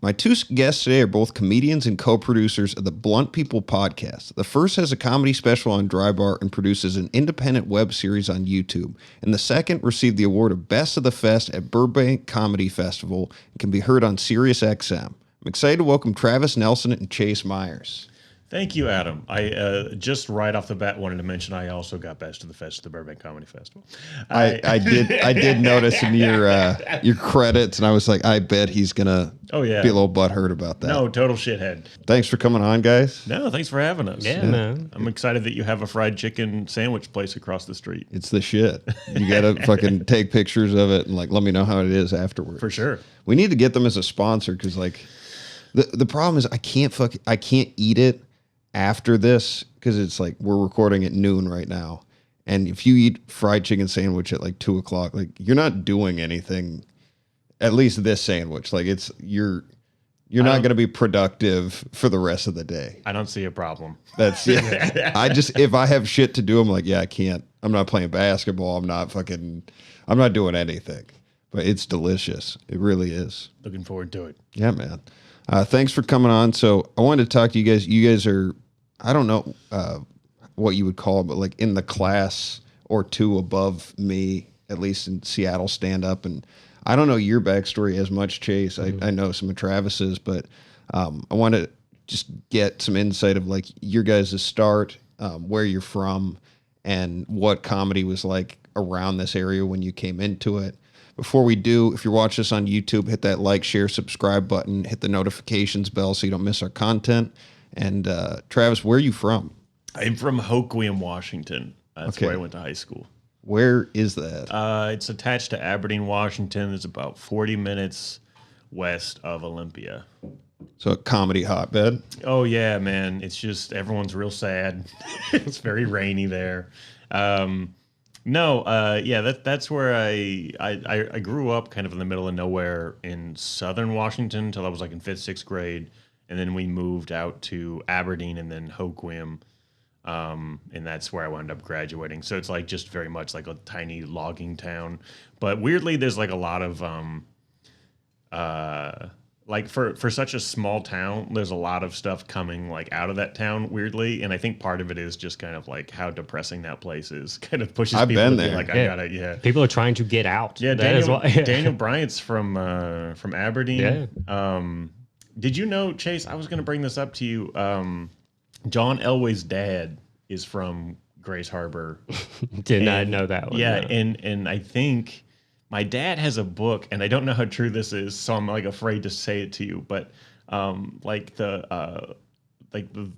My two guests today are both comedians and co-producers of the Blunt People podcast. The first has a comedy special on Dry Bar and produces an independent web series on YouTube. And the second received the award of Best of the Fest at Burbank Comedy Festival and can be heard on Sirius XM. I'm excited to welcome Travis Nelson and Chase Myers. Thank you, Adam. I just right off the bat wanted to mention I also got Best of the Fest at the Burbank Comedy Festival. I did notice in your credits, and I was like, I bet he's gonna be a little butthurt about that. No, total shithead. Thanks for coming on, guys. No, thanks for having us. Yeah, man. I'm excited that you have a fried chicken sandwich place across the street. It's the shit. You gotta fucking take pictures of it and like let me know how it is afterwards. For sure. We need to get them as a sponsor because like the problem is I can't eat it after this because it's like we're recording at noon right now, and if you eat fried chicken sandwich at like 2 o'clock, like you're not doing anything. At least this sandwich, like it's you're not going to be productive for the rest of the day. I don't see a problem. That's if I have shit to do, I'm like, yeah, I can't. I'm not playing basketball. I'm not doing anything. But it's delicious. It really is. Looking forward to it. Yeah, man. Thanks for coming on. So I wanted to talk to you guys. You guys are, I don't know what you would call it, but like in the class or two above me, at least in Seattle stand-up. And I don't know your backstory as much, Chase. I know some of Travis's, but I want to just get some insight of like your guys' start, where you're from, and what comedy was like around this area when you came into it. Before we do, if you're watching us on YouTube, hit that like, share, subscribe button, hit the notifications bell so you don't miss our content. And Travis, where are you from? I'm from Hoquiam, Washington. That's where I went to high school. Where is that? It's attached to Aberdeen, Washington. It's about 40 minutes west of Olympia. So a comedy hotbed? Oh, yeah, man. It's just everyone's real sad. It's very rainy there. That's where I grew up kind of in the middle of nowhere in southern Washington until I was like in 5th, 6th grade. And then we moved out to Aberdeen and then Hoquiam. And that's where I wound up graduating. So it's like just very much like a tiny logging town. But weirdly, there's like a lot of like for such a small town, there's a lot of stuff coming like out of that town weirdly, and I think part of it is just kind of like how depressing that place is. Kind of pushes people to be like, I gotta, People are trying to get out. Yeah, Daniel Bryant's from Aberdeen. Yeah. Did you know, Chase? I was gonna bring this up to you. John Elway's dad is from Grace Harbor. Did not know that one. Yeah, no. and I think my dad has a book, and I don't know how true this is, so I'm like afraid to say it to you. But like the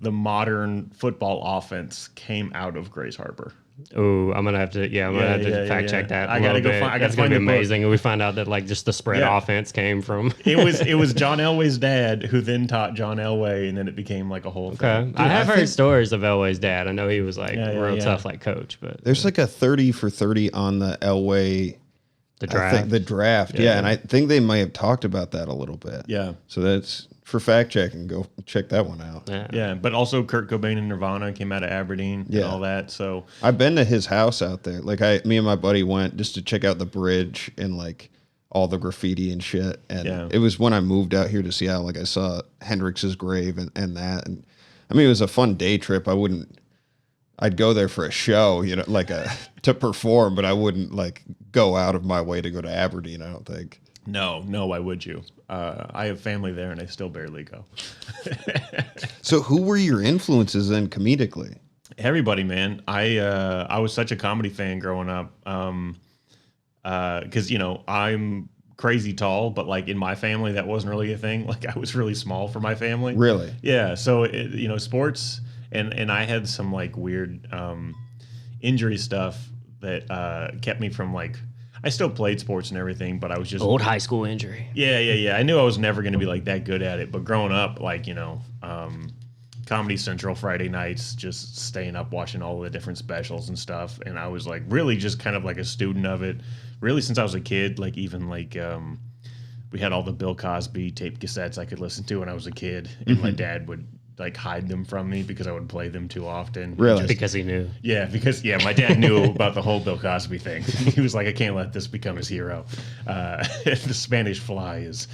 modern football offense came out of Grace Harbor. Oh, I'm gonna have to fact check that. I gotta go find. That's gonna be amazing. And we find out that like just the spread offense came from. It was John Elway's dad who then taught John Elway, and then it became like a whole thing. Dude, I have heard stories of Elway's dad. I know he was like real tough like coach, but there's like a 30 for 30 on the Elway. The draft. The draft, yeah. And I think they might have talked about that a little bit. Yeah. So that's for fact checking. Go check that one out. Yeah. But also Kurt Cobain and Nirvana came out of Aberdeen and all that. So I've been to his house out there. Like me and my buddy went just to check out the bridge and like all the graffiti and shit. And it was when I moved out here to Seattle. Like I saw Hendrix's grave and that. And I mean, it was a fun day trip. I'd go there for a show, you know, like to perform, but I wouldn't like go out of my way to go to Aberdeen, I don't think. No, why would you? I have family there and I still barely go. So who were your influences then comedically? Everybody, man. I was such a comedy fan growing up. Because, you know, I'm crazy tall, but like in my family, that wasn't really a thing. Like I was really small for my family. Really? Yeah. So, sports and I had some like weird injury stuff that kept me from like, I still played sports and everything, but I was just old high school injury. Yeah. I knew I was never going to be like that good at it, but growing up, like, Comedy Central Friday nights, just staying up watching all the different specials and stuff. And I was like really just kind of like a student of it really since I was a kid. Like even like we had all the Bill Cosby tape cassettes I could listen to when I was a kid. And my dad would like hide them from me because I would play them too often. Really? Because he knew. Yeah, because my dad knew about the whole Bill Cosby thing. He was like, I can't let this become his hero. The Spanish Fly is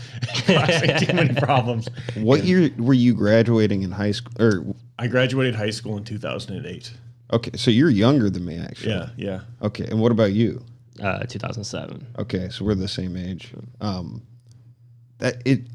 causing too many problems. What year were you graduating in high school? Or I graduated high school in 2008. okay, so you're younger than me, actually. Yeah. Okay, and what about you? 2007. Okay, so we're the same age.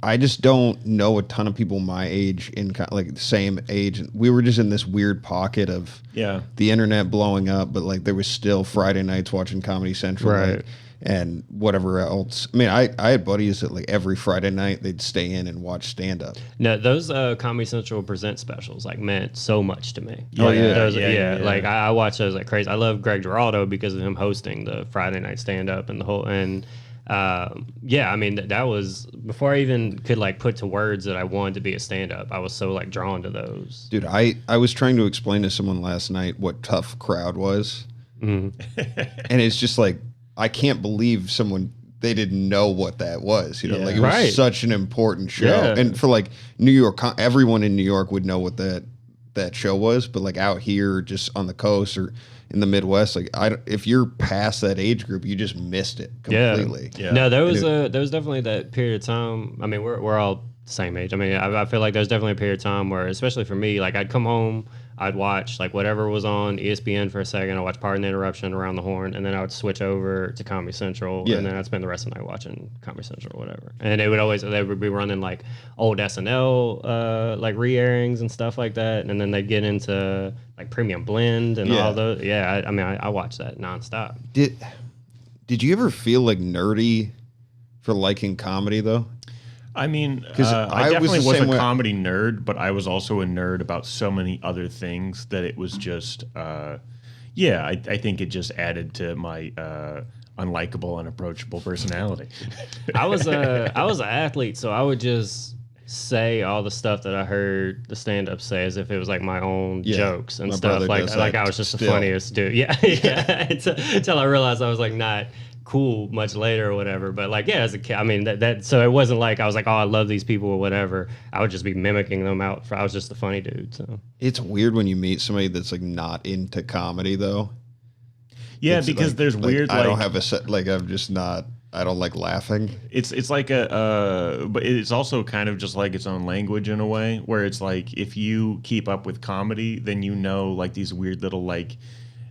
I just don't know a ton of people my age like the same age. We were just in this weird pocket of the internet blowing up, but like there was still Friday nights watching Comedy Central, right? Like, and whatever else. I mean, I had buddies that like every Friday night they'd stay in and watch stand up. No, those Comedy Central present specials like meant so much to me. Oh yeah, yeah. Like I watch those like crazy. I love Greg Giraldo because of him hosting the Friday night stand up and the whole I mean that was before I even could like put to words that I wanted to be a stand-up. I was so like drawn to those. Dude, I was trying to explain to someone last night what Tough Crowd was, and it's just like I can't believe they didn't know what that was. You know, like it was such an important show, and for like New York, everyone in New York would know what that show was, but like out here, just on the coast or in the Midwest, like if you're past that age group, you just missed it completely. Yeah. No, there was definitely that period of time. I mean, we're all the same age. I mean, I feel like there's definitely a period of time where, especially for me, like I'd come home, I'd watch like whatever was on ESPN for a second. I'd watch Pardon the Interruption, Around the Horn, and then I would switch over to Comedy Central, and then I'd spend the rest of the night watching Comedy Central or whatever. And they would be running like old SNL like re-airings and stuff like that, and then they'd get into like Premium Blend and all those. Yeah, I mean, I watched that nonstop. Did you ever feel like nerdy for liking comedy though? I mean, I definitely was a comedy nerd, but I was also a nerd about so many other things that it was just, I think it just added to my unlikable, unapproachable personality. I was an athlete, so I would just say all the stuff that I heard the stand-up say as if it was like my own jokes and stuff. Like I was just the funniest dude. Yeah. Until I realized I was like not cool much later or whatever, but like as a kid, I mean that so it wasn't like I was like, oh, I love these people or whatever. I would just be mimicking them out. I was just the funny dude. So it's weird when you meet somebody that's like not into comedy though. Yeah, it's because like, there's weird. I don't have a set. Like I'm just not. I don't like laughing. It's like but it's also kind of just like its own language in a way, where it's like if you keep up with comedy, then you know like these weird little like.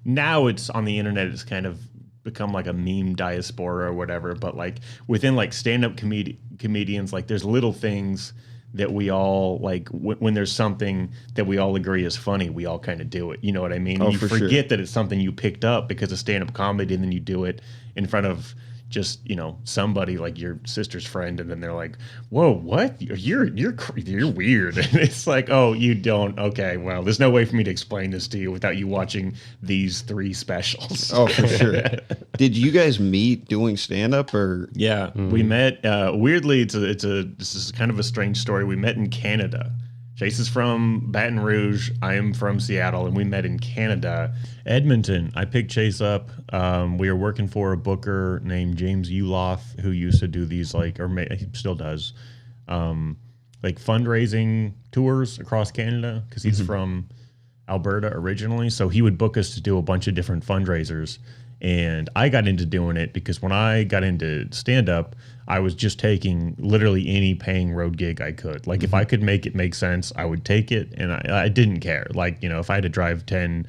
Now it's on the internet. It's kind of become like a meme diaspora or whatever, but like within like stand-up comedians, like there's little things that we all like when there's something that we all agree is funny, we all kind of do it. You know what I mean? You forget that it's something you picked up because of stand-up comedy, and then you do it in front of just, you know, somebody like your sister's friend, and then they're like, whoa, what? You're weird. And it's like, oh, you don't. Okay, well, there's no way for me to explain this to you without you watching these 3 specials. Oh, for sure. Did you guys meet doing stand-up or? Yeah, we met. Weirdly, this is kind of a strange story. We met in Canada. Chase is from Baton Rouge. I am from Seattle, and we met in Canada. Edmonton. I picked Chase up. We were working for a booker named James Uloth, who used to do these he still does, like fundraising tours across Canada because he's from Alberta originally. So he would book us to do a bunch of different fundraisers. And I got into doing it because when I got into stand-up, I was just taking literally any paying road gig I could. Like, if I could make it make sense, I would take it. And I didn't care. Like, you know, if I had to drive 10,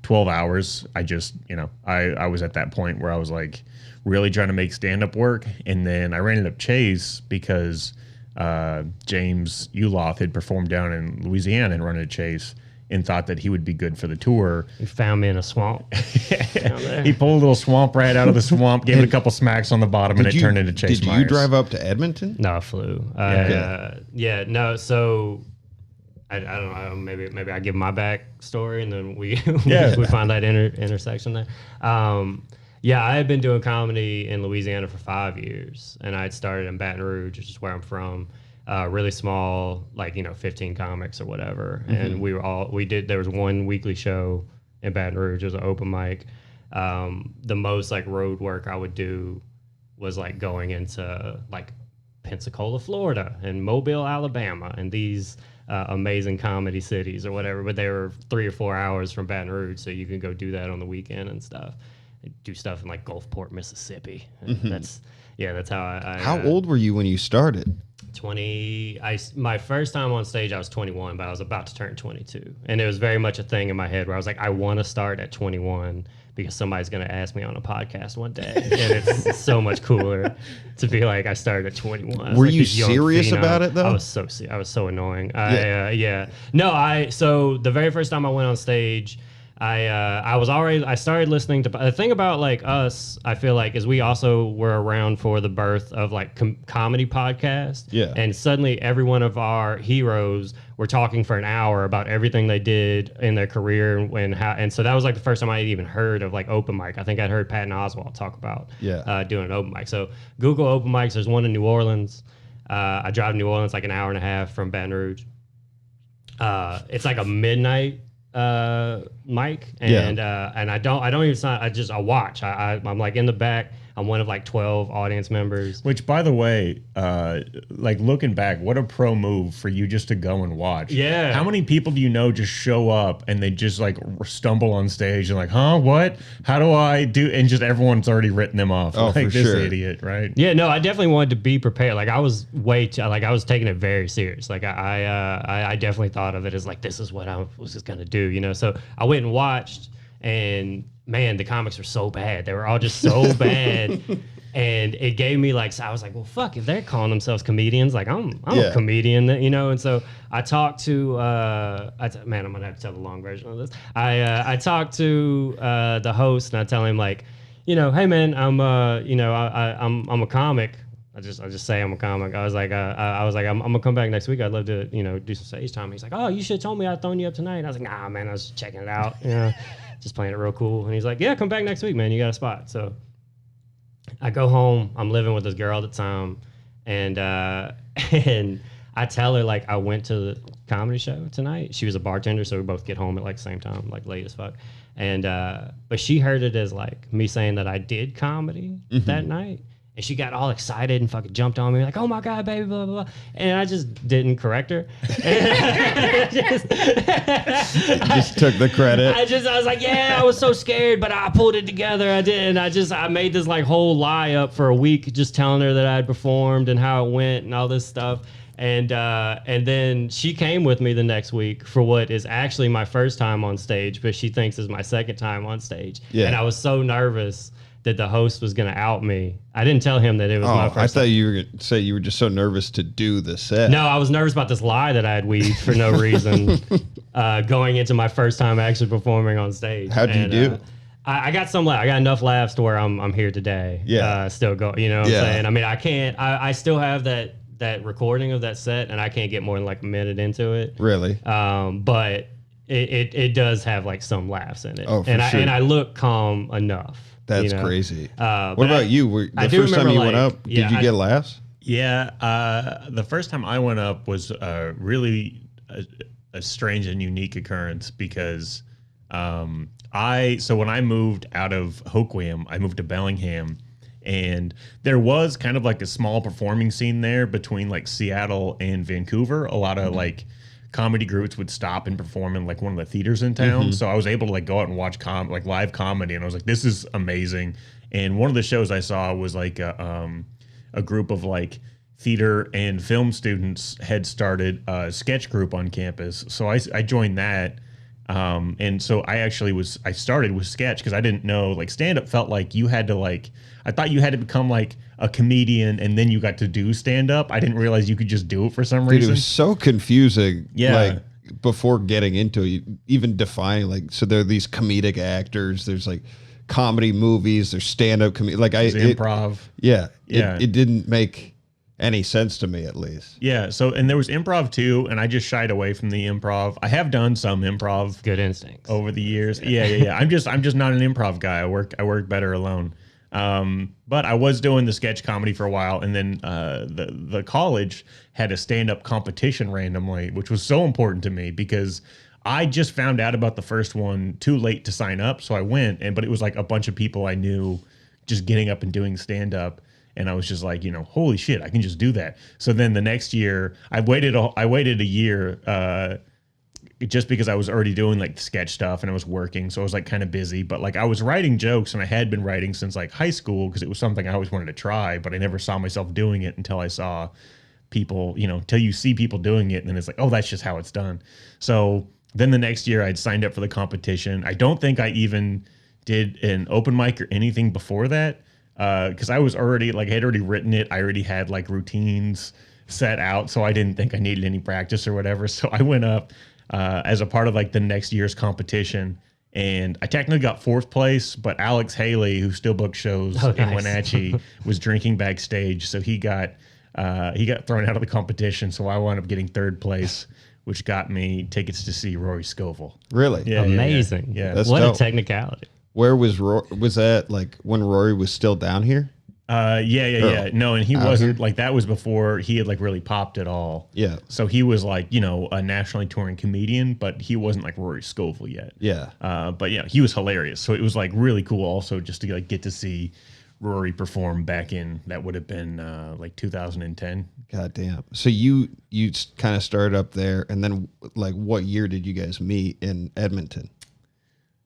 12 hours, I just, you know, I was at that point where I was, like, really trying to make stand-up work. And then I ran into Chase because James Uloth had performed down in Louisiana and run into Chase and thought that he would be good for the tour. He found me in a swamp. He pulled a little swamp rat out of the swamp, gave it a couple smacks on the bottom, and it turned into Chase Myers. Did you drive up to Edmonton? No, I flew. No, so I don't know. Maybe I give my back story, and then we find that intersection there. I had been doing comedy in Louisiana for 5 years, and I had started in Baton Rouge, which is where I'm from. Really small, 15 comics or whatever. And there was one weekly show in Baton Rouge. It was an open mic. The most road work I would do was going into Pensacola, Florida and Mobile, Alabama, and these amazing comedy cities or whatever, but they were 3 or 4 hours from Baton Rouge, so you can go do that on the weekend and stuff. Do stuff in like Gulfport, Mississippi. That's how I How old were you when you started? 20. My first time on stage I was 21, but I was about to turn 22, and it was very much a thing in my head where I was like, I want to start at 21 because somebody's going to ask me on a podcast one day, and it's so much cooler to be like, I started at 21. Were like you serious about it though? I was so annoying. So the very first time I went on stage, I started listening to, the thing about like us, I feel like, is we also were around for the birth of like comedy podcast. Yeah. And suddenly every one of our heroes were talking for an hour about everything they did in their career and so that was like the first time I had even heard of like open mic. I think I'd heard Patton Oswalt talk about doing an open mic. So Google open mics. There's one in New Orleans. I drive to New Orleans like an hour and a half from Baton Rouge. It's like a midnight mic, and I don't even sign. I watch. I'm like in the back. I'm one of like 12 audience members. Which, by the way, like looking back, what a pro move for you just to go and watch. Yeah. How many people do you know just show up and they just like stumble on stage and like, huh, what? How do I do? And just everyone's already written them off. Oh, like for this sure. Idiot, right? Yeah, no, I definitely wanted to be prepared. Like I was I was taking it very serious. Like I definitely thought of it as like, this is what I was just gonna do, you know. So I went and watched, and man, the comics were so bad. They were all just so bad. And it gave me like, so I was like, well, fuck, if they're calling themselves comedians, like I'm a comedian, you know? And so I talked to, man, I'm gonna have to tell the long version of this. I talked to the host, and I tell him like, you know, hey man, I'm a comic. I just say I'm a comic. I was like, I'm gonna come back next week. I'd love to, you know, do some stage time. He's like, oh, you should have told me I'd thrown you up tonight. I was like, nah, man, I was just checking it out, you know, just playing it real cool. And he's like, yeah, come back next week, man. You got a spot. So I go home. I'm living with this girl at the time, and I tell her like I went to the comedy show tonight. She was a bartender, so we both get home at like the same time, like late as fuck. And but she heard it as like me saying that I did comedy that night. And she got all excited and fucking jumped on me like, oh my God, baby, blah, blah, blah. And I just didn't correct her. Just took the credit. I was like, yeah, I was so scared, but I pulled it together. I did. And I made this like whole lie up for a week, just telling her that I had performed and how it went and all this stuff. And then she came with me the next week for what is actually my first time on stage, but she thinks is my second time on stage. Yeah. And I was so nervous that the host was going to out me. I didn't tell him that it was my first time. I thought you were going to say you were just so nervous to do the set. No, I was nervous about this lie that I had weaved for no reason going into my first time actually performing on stage. How'd you do? I got some I got enough laughs to where I'm here today. Yeah. Still go, you know what I'm saying? I mean, I still have that recording of that set, and I can't get more than like a minute into it. Really? But it does have like some laughs in it. Oh, for sure. And I look calm enough. That's crazy. What about you? The first time you went up, did you get laughs? Yeah. The first time I went up was really a strange and unique occurrence because when I moved out of Hoquiam, I moved to Bellingham, and there was kind of like a small performing scene there between like Seattle and Vancouver. A lot of like comedy groups would stop and perform in like one of the theaters in town. So I was able to like go out and watch like live comedy, and I was like, this is amazing. And one of the shows I saw was like a group of like theater and film students had started a sketch group on campus. So I joined that. And so I started with sketch because I didn't know like stand up felt like you had to like, I thought you had to become like a comedian and then you got to do stand up. I didn't realize you could just do it for some reason. It was so confusing. Yeah. Like before getting into it, even defining like, so there are these comedic actors, there's like comedy movies, there's stand up comedy, like improv. It didn't make any sense to me, at least. Yeah. So, and there was improv too, and I just shied away from the improv. I have done some improv. Good instincts over the years. Yeah. I'm just not an improv guy. I work better alone. But I was doing the sketch comedy for a while, and then the college had a stand-up competition randomly, which was so important to me because I just found out about the first one too late to sign up. So I went, but it was like a bunch of people I knew just getting up and doing stand-up. And I was just like, holy shit, I can just do that. So then the next year, I waited a year just because I was already doing like the sketch stuff and I was working. So I was like kind of busy, but like I was writing jokes and I had been writing since like high school because it was something I always wanted to try, but I never saw myself doing it until I saw people, till you see people doing it and then it's like, oh, that's just how it's done. So then the next year I'd signed up for the competition. I don't think I even did an open mic or anything before that because I was already like, I had already written it. I already had like routines set out. So I didn't think I needed any practice or whatever. So I went up as a part of like the next year's competition. And I technically got 4th place, but Alex Haley, who still booked shows in Wenatchee, was drinking backstage. So he got thrown out of the competition. So I wound up getting 3rd place, which got me tickets to see Rory Scovel. Really? Yeah, amazing. Yeah. That's what dope. a technicality. Where was Rory? Was that like when Rory was still down here? Yeah. No, and he wasn't like, that was before he had like really popped at all. Yeah. So he was like, a nationally touring comedian, but he wasn't like Rory Scovel yet. Yeah. But yeah, he was hilarious. So it was like really cool also just to like get to see Rory perform back in, that would have been like 2010. God damn. So you kind of started up there, and then like what year did you guys meet in Edmonton?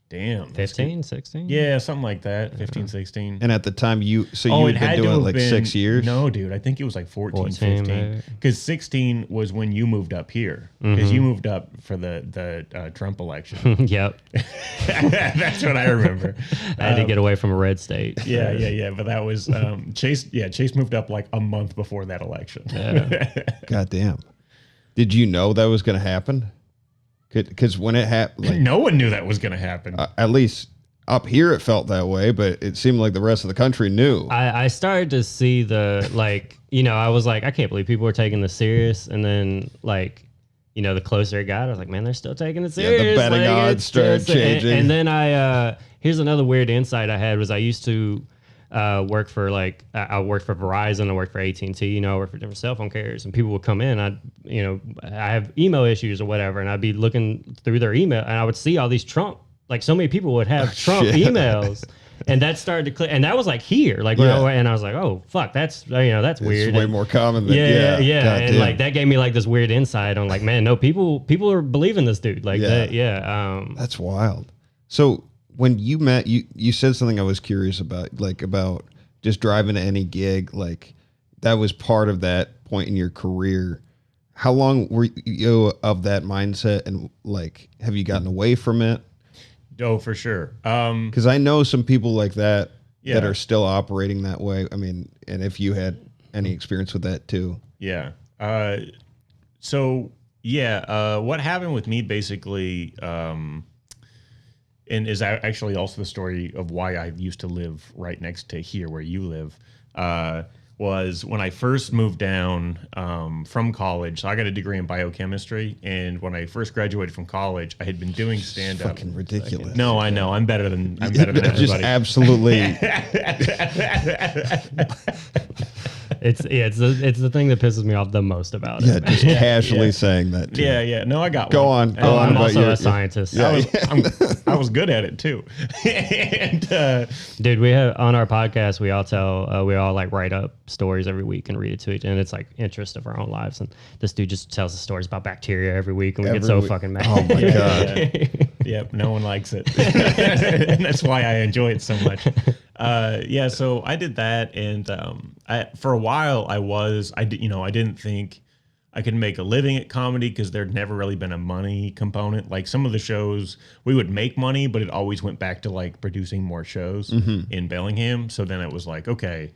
Damn. 15, 16? Yeah, something like that. 15, 16. And at the time you had it been doing it like 6 years? No, dude, I think it was like 14 15. maybe. Because 16 was when you moved up here. Because you moved up for the Trump election. Yep. That's what I remember. I had to get away from a red state. Yeah. But that was Chase. Yeah, Chase moved up like a month before that election. God damn. Did you know that was going to happen? Because when it happened, like, no one knew that was going to happen. at least up here it felt that way, but it seemed like the rest of the country knew. I started to see the, like, I was like, I can't believe people are taking this serious. And then, like, the closer it got, I was like, man, they're still taking it serious. Yeah, the betting like, odds started changing. And then here's another weird insight I had was I used to work for I worked for Verizon, I worked for AT&T, I worked for different cell phone carriers, and people would come in, I have email issues or whatever, and I'd be looking through their email and I would see all these Trump, like so many people would have Trump emails. And that started to click, and that was like here, like and I was like, oh fuck, that's that's weird. It's way more common than yeah. God And damn. like that gave me like this weird insight on like, man, no, people are believing this dude, like that, That's wild. So when you met, you said something I was curious about, like about just driving to any gig, like that was part of that point in your career. How long were you of that mindset, and like have you gotten away from it? Oh, for sure. Because I know some people like that that Yeah. are still operating that way. I mean, and if you had any experience with that too. Yeah. What happened with me basically, and is actually also the story of why I used to live right next to here where you live, was when I first moved down from college. So I got a degree in biochemistry, and when I first graduated from college, I had been doing stand-up. Fucking ridiculous. No, I know. I'm better than everybody. Just absolutely. it's the thing that pisses me off the most about it. Just casually saying that too. Yeah. No, I got Go one. on. Go on I'm about also a scientist. I was good at it too. And Dude, we have on our podcast, we all like write up stories every week and read it to each, and it's like interest of our own lives. And this dude just tells us stories about bacteria every week, and we get so fucking mad. Oh my God. Yep, no one likes it. And that's why I enjoy it so much. So I did that, and for a while I didn't think I could make a living at comedy because there'd never really been a money component. Like some of the shows we would make money, but it always went back to like producing more shows in Bellingham. So then it was like, okay,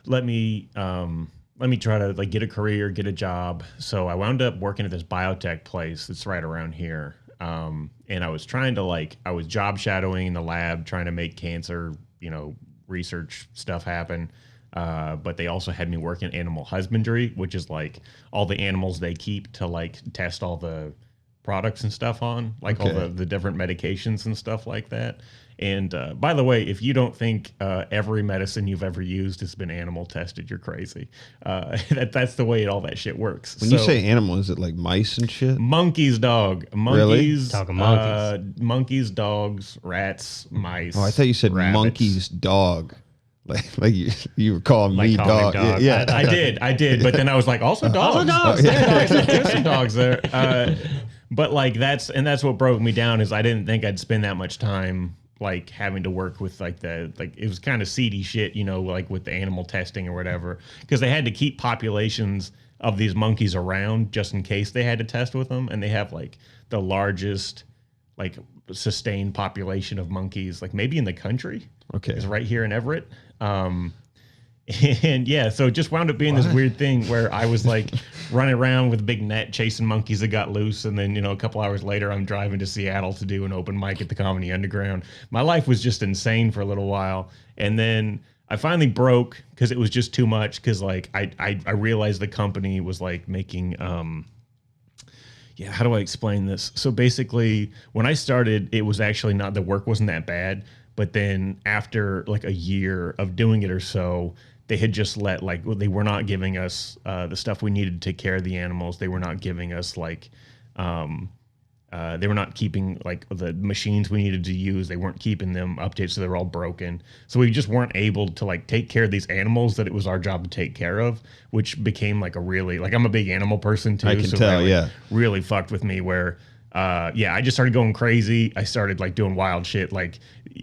let me try to like get a career, get a job. So I wound up working at this biotech place that's right around here. And I was trying to I was job shadowing in the lab, trying to make cancer, research stuff happen. But they also had me work in animal husbandry, which is like all the animals they keep to like test all the products and stuff on, like all the different medications and stuff like that. And by the way, if you don't think every medicine you've ever used has been animal tested, you're crazy. That's the way all that shit works. When you say animal, is it like mice and shit? Monkeys, dog. Monkeys. Talking monkeys. Monkeys, dogs, rats, mice. Oh, I thought you said rabbits. monkey's dog. Like you were calling me dog. dog. Yeah. I did. But then I was like, also dogs. Also dogs. There's some dogs there. But like that's what broke me down is I didn't think I'd spend that much time like having to work with it was kind of seedy shit, like with the animal testing or whatever, because they had to keep populations of these monkeys around just in case they had to test with them, and they have like the largest like sustained population of monkeys like maybe in the country. Okay. Is right here in Everett. And yeah, so it just wound up being this weird thing where I was like running around with a big net chasing monkeys that got loose. And then, a couple hours later, I'm driving to Seattle to do an open mic at the Comedy Underground. My life was just insane for a little while. And then I finally broke because it was just too much. Because like I realized the company was like making, how do I explain this? So basically when I started, it was actually the work wasn't that bad. But then after like a year of doing it or so, they had just they were not giving us the stuff we needed to take care of the animals. They were not giving us they were not keeping like the machines we needed to use. They weren't keeping them updated, so they were all broken. So we just weren't able to like take care of these animals that it was our job to take care of, which became like a really I'm a big animal person too. I can tell, really fucked with me where. I just started going crazy. I started like doing wild shit. Like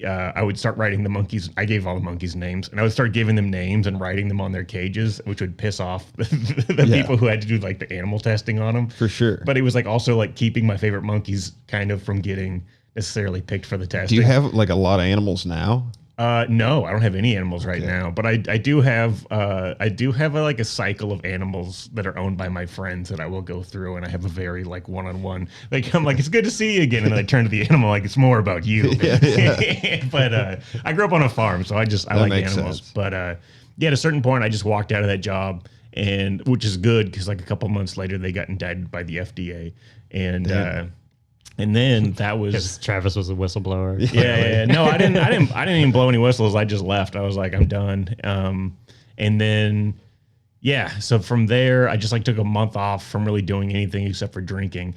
I would start writing the monkeys. I gave all the monkeys names, and I would start giving them names and writing them on their cages, which would piss off the people who had to do like the animal testing on them. For sure. But it was like also like keeping my favorite monkeys kind of from getting necessarily picked for the testing. Do you have like a lot of animals now? No, I don't have any animals right now, but I do have like a cycle of animals that are owned by my friends that I will go through, and I have a very like one-on-one, like I'm like, it's good to see you again, and then I turn to the animal like it's more about you. But I grew up on a farm, so I like animals. Sense. But at a certain point, I just walked out of that job, and which is good because like a couple months later, they got indicted by the FDA, and then that was Travis was a whistleblower. Yeah. No, I didn't even blow any whistles. I just left. I was like, I'm done. And then, so from there, I just like took a month off from really doing anything except for drinking.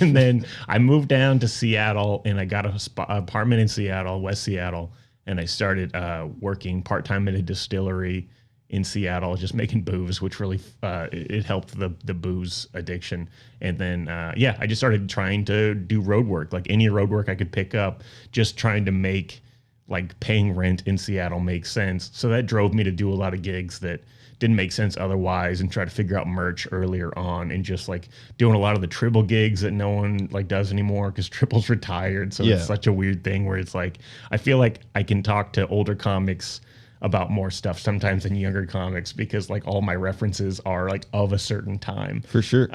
And then I moved down to Seattle, and I got an apartment in Seattle, West Seattle, and I started working part-time at a distillery in Seattle, just making booze, which really it helped the booze addiction. And then I just started trying to do road work, like any road work I could pick up, just trying to make like paying rent in Seattle make sense. So that drove me to do a lot of gigs that didn't make sense otherwise, and try to figure out merch earlier on, and just like doing a lot of the Tribble gigs that no one like does anymore because Tribble's retired. So it's such a weird thing where it's like I feel like I can talk to older comics about more stuff sometimes than younger comics because like all my references are like of a certain time. For sure.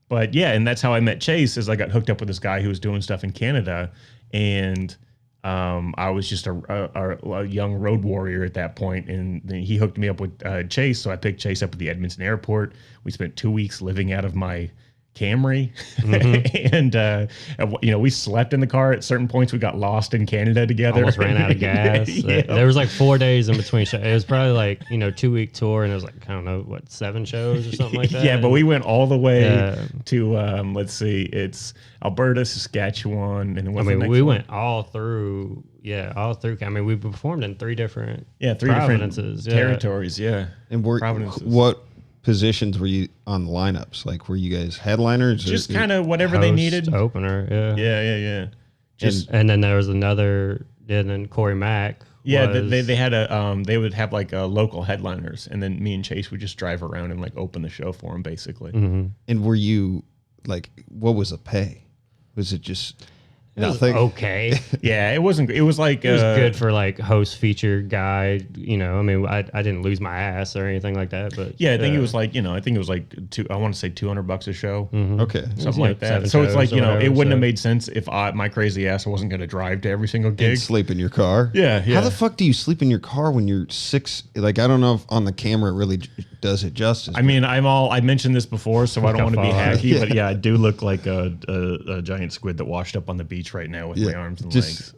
But and that's how I met Chase, is I got hooked up with this guy who was doing stuff in Canada, and I was just a young road warrior at that point, and then he hooked me up with Chase, so I picked Chase up at the Edmonton airport. We spent 2 weeks living out of my Camry, and we slept in the car at certain points. We got lost in Canada together. Almost ran out of gas. There was like 4 days in between shows. It was probably like 2-week tour, and it was like I don't know 7 shows or something like that. Yeah, but we went all the way to let's see, it's Alberta, Saskatchewan, and we went all through. Yeah, all through. I mean, we performed in 3 different provinces, territories. Yeah, and what positions were you on the lineups? Like, were you guys headliners? Just kind of whatever they needed. Opener, yeah. And then there was another. And then Corey Mack. Yeah, they had they would have like local headliners, and then me and Chase would just drive around and like open the show for them, basically. Mm-hmm. And were you like, what was the pay? Was it just? Nothing. Okay. Yeah, it wasn't. It was like it was good for like host feature guy. I mean, I didn't lose my ass or anything like that. But I think it was like I think it was like I want to say $200 a show. Mm-hmm. Okay, something like that. So it's like it wouldn't have made sense if my crazy ass wasn't going to drive to every single gig. And sleep in your car. Yeah. How the fuck do you sleep in your car when you're 6? Like, I don't know if on the camera it really does it justice. I mean, I mentioned this before, so I don't want to be hacky, but I do look like a giant squid that washed up on the beach right now with my arms and legs.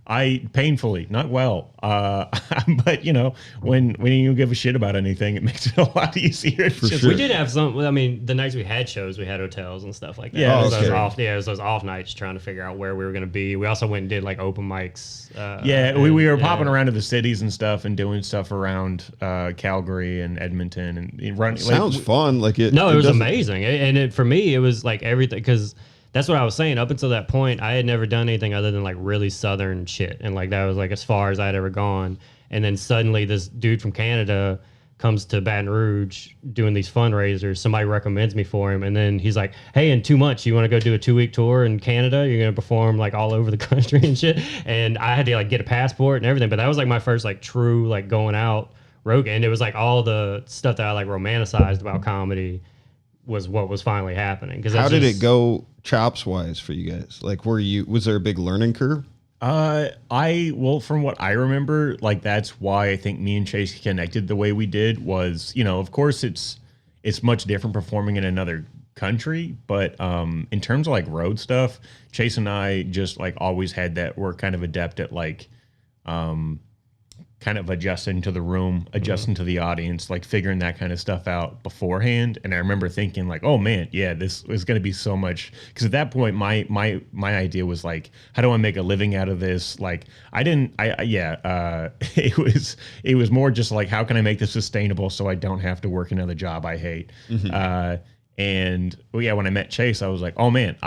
I painfully, not well. But you know, when you give a shit about anything, it makes it a lot easier. It's just, We did have some. I mean, the nights we had shows, we had hotels and stuff like that. Yeah, it was those okay. off. Yeah, it was those off nights trying to figure out where we were going to be. We also went and did like open mics. we were popping around to the cities and stuff and doing stuff around Calgary and Edmonton and running. Sounds fun. Like it. No, it was doesn't- amazing, for me, it was like everything because. That's what I was saying. Up until that point, I had never done anything other than like really Southern shit. And like that was like as far as I'd ever gone. And then suddenly this dude from Canada comes to Baton Rouge doing these fundraisers. Somebody recommends me for him. And then he's like, hey, in 2 months, you want to go do a 2-week tour in Canada? You're going to perform like all over the country and shit. And I had to like get a passport and everything. But that was like my first like true like going out rogue. And it was like all the stuff that I like romanticized about comedy was what was finally happening. How did it go chops wise for you guys? Like, was there a big learning curve? Well, from what I remember, like that's why I think me and Chase connected the way we did was, you know, of course it's much different performing in another country, but in terms of like road stuff, Chase and I just like always had that. We're kind of adept at like kind of adjusting to the room, adjusting to the audience, like figuring that kind of stuff out beforehand. And I remember thinking like, oh man, yeah, this is going to be so much. Because at that point, my idea was like, how do I make a living out of this? Like, it was more just like, how can I make this sustainable so I don't have to work another job I hate? And when I met Chase, I was like, oh man,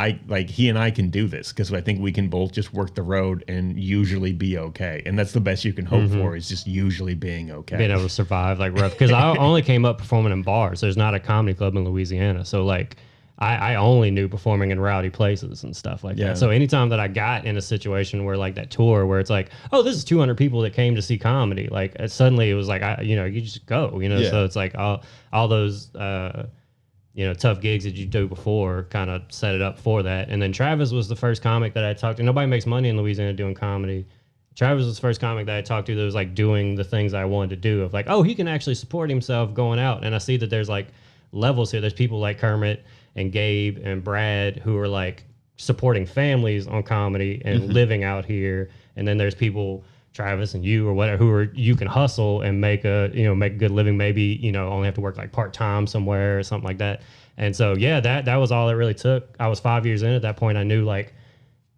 he and I can do this because I think we can both just work the road and usually be okay. And that's the best you can hope for is just usually being okay. Being able to survive like rough. Because I only came up performing in bars. There's not a comedy club in Louisiana. So like I only knew performing in rowdy places and stuff like that. So anytime that I got in a situation where like that tour where it's like, oh, this is 200 people that came to see comedy. Like suddenly it was like, you just go, So it's like all those, tough gigs that you do before kind of set it up for that. And then Travis was the first comic that I talked to. Nobody makes money in Louisiana doing comedy. Travis was the first comic that I talked to that was like doing the things I wanted to do of like, oh, he can actually support himself going out. And I see that there's like levels here. There's people like Kermit and Gabe and Brad who are like supporting families on comedy and living out here. And then there's people, Travis and you or whatever, you can hustle and make a good living, maybe, only have to work like part-time somewhere or something like that. And so, that was all it really took. I was 5 years in at that point. I knew like,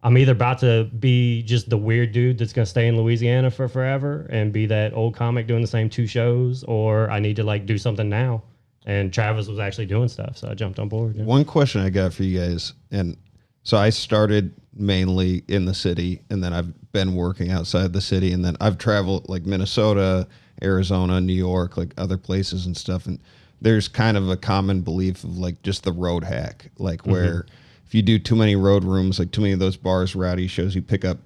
I'm either about to be just the weird dude that's going to stay in Louisiana for forever and be that old comic doing the same 2 shows, or I need to like do something now. And Travis was actually doing stuff. So I jumped on board. Yeah. One question I got for you guys. And so I started mainly in the city, and then I've been working outside the city, and then I've traveled like Minnesota, Arizona, New York, like other places and stuff. And there's kind of a common belief of like just the road hack, like where if you do too many road rooms, like too many of those bars, rowdy shows, you pick up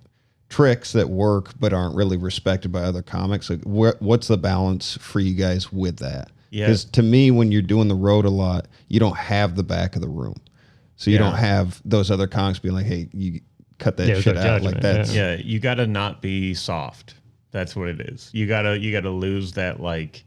tricks that work but aren't really respected by other comics. Like what's the balance for you guys with that? Because to me, when you're doing the road a lot, you don't have the back of the room. So you don't have those other comics being like, hey, you cut that shit out. Like that. Yeah, you got to not be soft. That's what it is. You gotta lose that like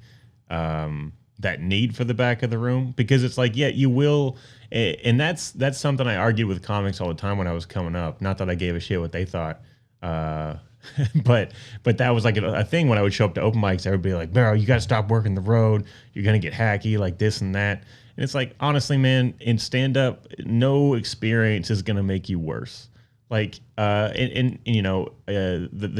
that need for the back of the room, because it's like, you will. And that's something I argued with comics all the time when I was coming up. Not that I gave a shit what they thought. But that was like a thing when I would show up to open mics. Everybody like, bro, you got to stop working the road. You're going to get hacky like this and that. And it's like, honestly, man, in stand-up, no experience is going to make you worse. Like, the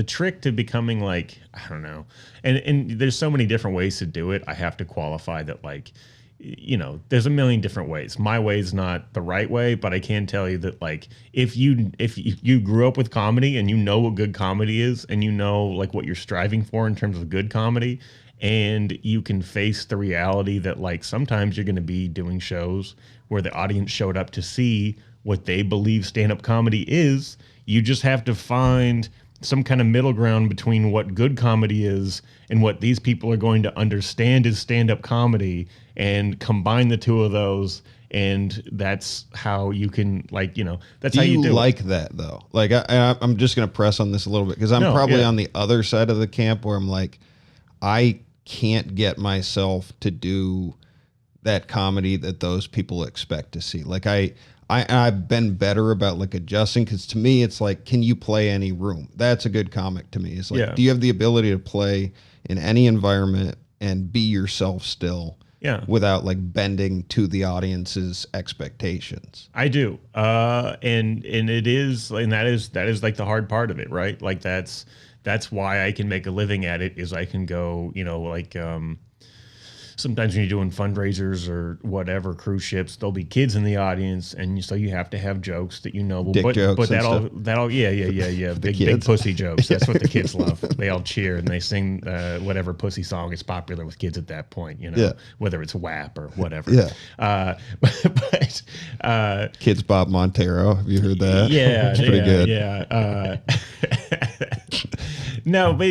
trick to becoming like, I don't know. And there's so many different ways to do it. I have to qualify that, like, there's a million different ways. My way is not the right way, but I can tell you that, like, if you grew up with comedy and you know what good comedy is, and you know like what you're striving for in terms of good comedy, and you can face the reality that like sometimes you're going to be doing shows where the audience showed up to see what they believe stand-up comedy is, you just have to find some kind of middle ground between what good comedy is and what these people are going to understand is stand-up comedy, and combine the two of those. And that's how you can, like, that's how you do like it. That though. Like I'm just going to press on this a little bit, because I'm probably on the other side of the camp where I'm like, I can't get myself to do that comedy that those people expect to see. Like I've been better about like adjusting, because to me it's like, can you play any room? That's a good comic to me. It's like, do you have the ability to play in any environment and be yourself still? Yeah. Without like bending to the audience's expectations. I do. And it is, and that is like the hard part of it, right? Like that's why I can make a living at it, is I can go, like, sometimes when you're doing fundraisers or whatever, cruise ships, there'll be kids in the audience, and so you have to have jokes that Dick jokes but and that'll big pussy jokes. That's what the kids love. They all cheer and they sing whatever pussy song is popular with kids at that point. Whether it's WAP or whatever. Yeah. But Kids Bob Montero. Have you heard that? Yeah, it's pretty good. Yeah. No, but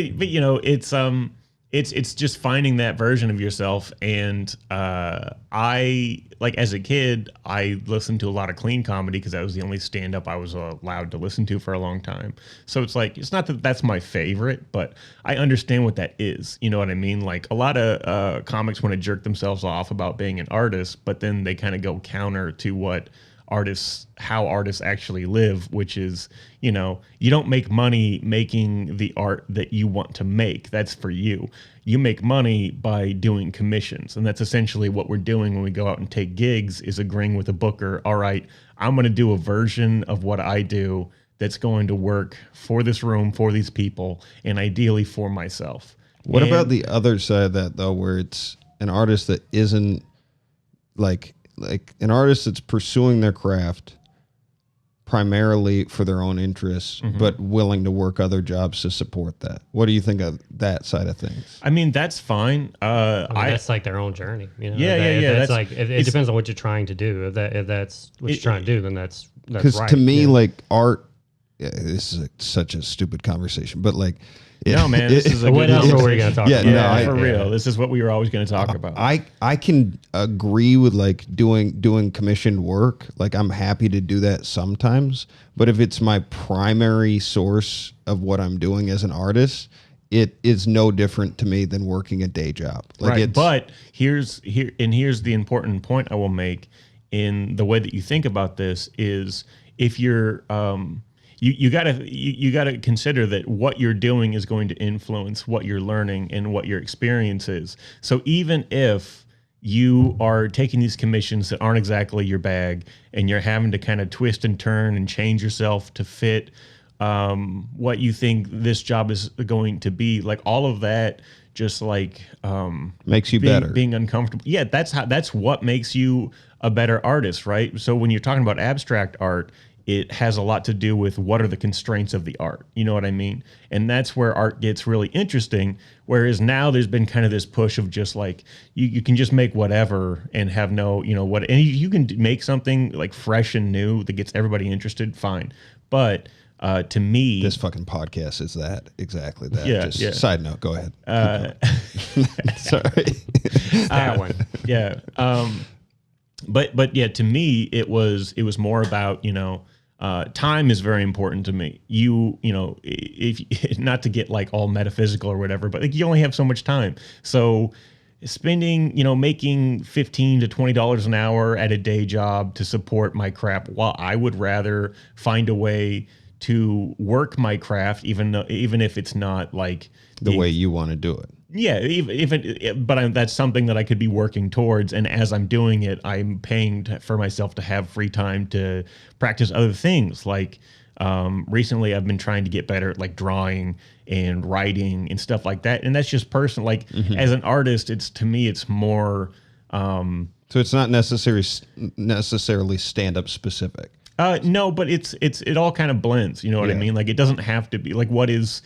it's just finding that version of yourself. And I, like, as a kid, I listened to a lot of clean comedy because that was the only stand-up I was allowed to listen to for a long time. So it's like, it's not that that's my favorite, but I understand what that is. You know what I mean? Like, a lot of comics want to jerk themselves off about being an artist, but then they kind of go counter to how artists actually live, which is, you don't make money making the art that you want to make. That's for you. You make money by doing commissions. And that's essentially what we're doing when we go out and take gigs, is agreeing with a booker. All right, I'm going to do a version of what I do that's going to work for this room, for these people, and ideally for myself. What about the other side of that, though, where it's an artist that isn't like an artist that's pursuing their craft primarily for their own interests, but willing to work other jobs to support that? What do you think of that side of things? I mean, that's fine. That's like their own journey. Yeah. That's like, it depends on what you're trying to do. If that's what you're trying to do, then that's right. Because to me, like, art, this is such a stupid conversation, but like, no, man, this is a what good else were we going to talk about? Yeah, for real. This is what we were always going to talk about. I can agree with like doing commissioned work. Like, I'm happy to do that sometimes, but if it's my primary source of what I'm doing as an artist, it is no different to me than working a day job. Like, right. But here's the important point I will make in the way that you think about this is, if you're you gotta consider that what you're doing is going to influence what you're learning and what your experience is. So even if you are taking these commissions that aren't exactly your bag, and you're having to kind of twist and turn and change yourself to fit what you think this job is going to be, like, all of that just like makes you better. Being uncomfortable. Yeah, that's what makes you a better artist, right? So when you're talking about abstract art, it has a lot to do with what are the constraints of the art. You know what I mean? And that's where art gets really interesting. Whereas now there's been kind of this push of just like, you can just make whatever and have no, and you can make something like fresh and new that gets everybody interested, fine. But to me, this fucking podcast is exactly that. Yeah. Side note, go ahead. Sorry. That one. Yeah. But yeah, to me, it was more about, time is very important to me. If not to get like all metaphysical or whatever, but like, you only have so much time. So spending, making $15 to $20 an hour at a day job to support my craft, while I would rather find a way to work my craft, even if it's not like the way you want to do it. Yeah, that's something that I could be working towards, and as I'm doing it, I'm paying for myself to have free time to practice other things. Like recently, I've been trying to get better at like drawing and writing and stuff like that, and that's just personal. Like as an artist, to me, it's more. So it's not necessarily stand-up specific. No, but it all kind of blends. You know what I mean? Like, it doesn't have to be like what is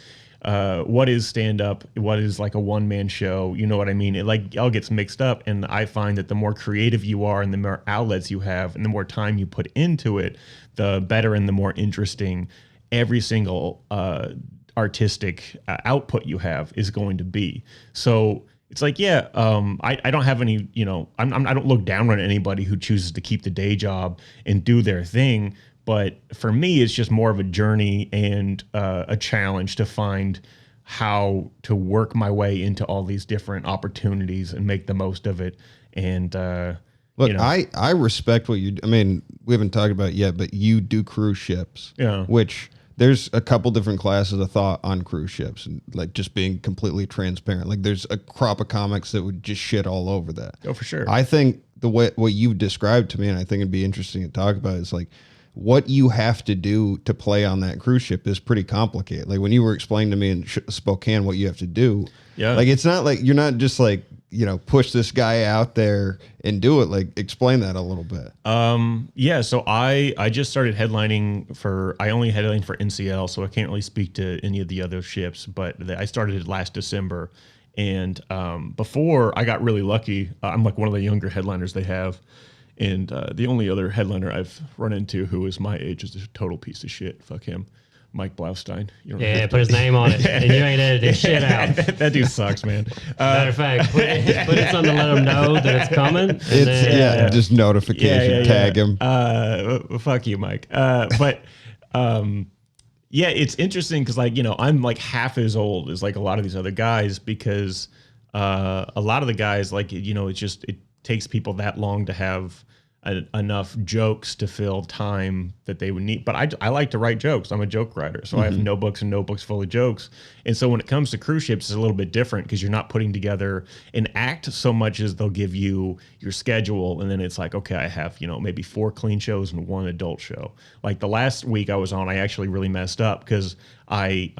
stand up, what is like a one-man show, you know what I mean? It like all gets mixed up, and I find that the more creative you are and the more outlets you have and the more time you put into it, the better and the more interesting every single artistic output you have is going to be. So it's like, I don't have any, I don't look down on anybody who chooses to keep the day job and do their thing. But for me, it's just more of a journey and a challenge to find how to work my way into all these different opportunities and make the most of it. And look, I respect what you. I mean, we haven't talked about it yet, but you do cruise ships. Yeah. Which there's a couple different classes of thought on cruise ships, and like just being completely transparent. Like there's a crop of comics that would just shit all over that. Oh, for sure. I think the way what you've described to me, and I think it'd be interesting to talk about, is like what you have to do to play on that cruise ship is pretty complicated. Like when you were explaining to me in Spokane what you have to do, like it's not like you're not just like, you know, push this guy out there and do it. Like explain that a little bit. Yeah. So I just started headlining I only headlined for NCL, so I can't really speak to any of the other ships, but I started it last December. And before I got really lucky, I'm like one of the younger headliners they have. And the only other headliner I've run into who is my age is a total piece of shit. Fuck him. Mike Blaustein. Yeah, put his name on it, and you ain't editing shit out. That dude sucks, man. Matter of fact, put it something to let him know that it's coming. And just notification, tag him. Fuck you, Mike. But yeah, it's interesting because, like, you know, I'm like half as old as like a lot of these other guys because a lot of the guys, like, you know, it takes people that long to have enough jokes to fill time that they would need. But I like to write jokes. I'm a joke writer. So I have notebooks and notebooks full of jokes. And so when it comes to cruise ships, it's a little bit different because you're not putting together an act so much as they'll give you your schedule. And then it's like, okay, I have, you know, maybe 4 clean shows and 1 adult show. Like the last week I was on, I actually really messed up because I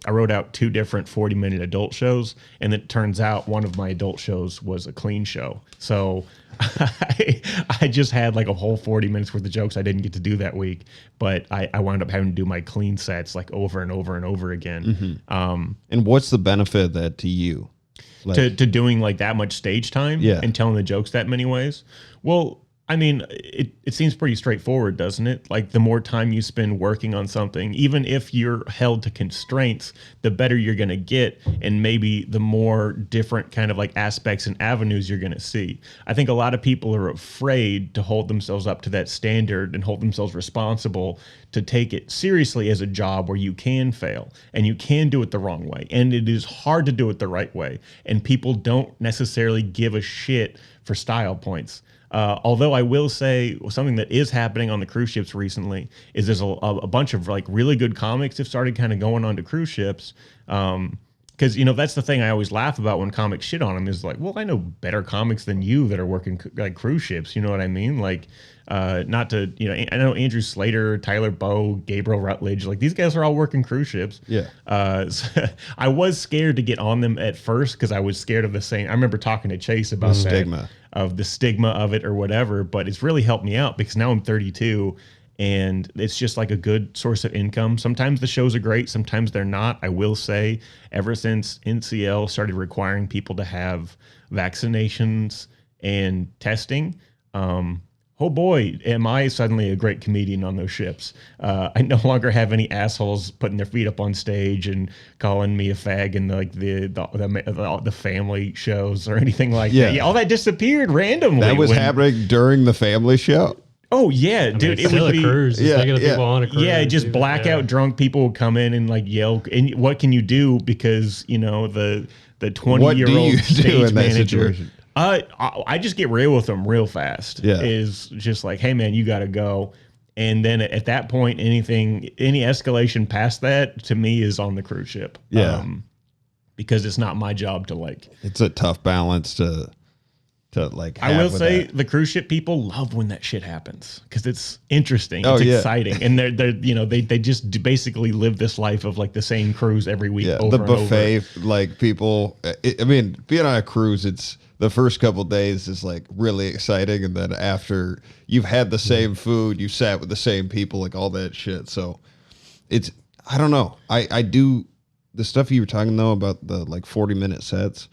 wrote out 2 different 40-minute adult shows. And it turns out one of my adult shows was a clean show. So I just had like a whole 40 minutes worth of jokes I didn't get to do that week, but I wound up having to do my clean sets like over and over and over again. And what's the benefit of that to you? Like, to doing like that much stage time and telling the jokes that many ways? Well, I mean, it seems pretty straightforward, doesn't it? Like the more time you spend working on something, even if you're held to constraints, the better you're going to get. And maybe the more different kind of like aspects and avenues you're going to see. I think a lot of people are afraid to hold themselves up to that standard and hold themselves responsible to take it seriously as a job where you can fail and you can do it the wrong way. And it is hard to do it the right way. And people don't necessarily give a shit for style points. Although I will say something that is happening on the cruise ships recently is there's a bunch of like really good comics have started kind of going on to cruise ships. Because, you know, that's the thing I always laugh about when comics shit on them is like, well, I know better comics than you that are working like cruise ships. You know what I mean? Like, not to, you know, I know Andrew Slater, Tyler Bowe, Gabriel Rutledge, like these guys are all working cruise ships. Yeah. So I was scared to get on them at first because I was scared of the same. I remember talking to Chase about stigma of the stigma of it or whatever, but it's really helped me out because now I'm 32 and it's just like a good source of income. Sometimes the shows are great, sometimes they're not. I will say ever since NCL started requiring people to have vaccinations and testing, oh boy, am I suddenly a great comedian on those ships. I no longer have any assholes putting their feet up on stage and calling me a fag in like the family shows or anything like that. Yeah, all that disappeared randomly. That was happening during the family show. Oh yeah, dude! It would be a cruise. People on a cruise. Yeah, just blackout drunk people would come in and like yell. And what can you do? Because you know the 20-year-old stage manager. I just get real with them real fast. Yeah. Is just like, hey man, you got to go. And then at that point, any escalation past that to me is on the cruise ship. Yeah. Because it's not my job to like. It's a tough balance to like. I will say the cruise ship people love when that shit happens because it's interesting. It's exciting, and they're you know they just basically live this life of like the same cruise every week. Yeah. Over The buffet, and over. like people. I mean, being on a cruise, it's. The first couple of days is like really exciting, and then after you've had the same food, you sat with the same people, like all that shit. So it's I don't know. I do the stuff you were talking though about the like 40-minute sets.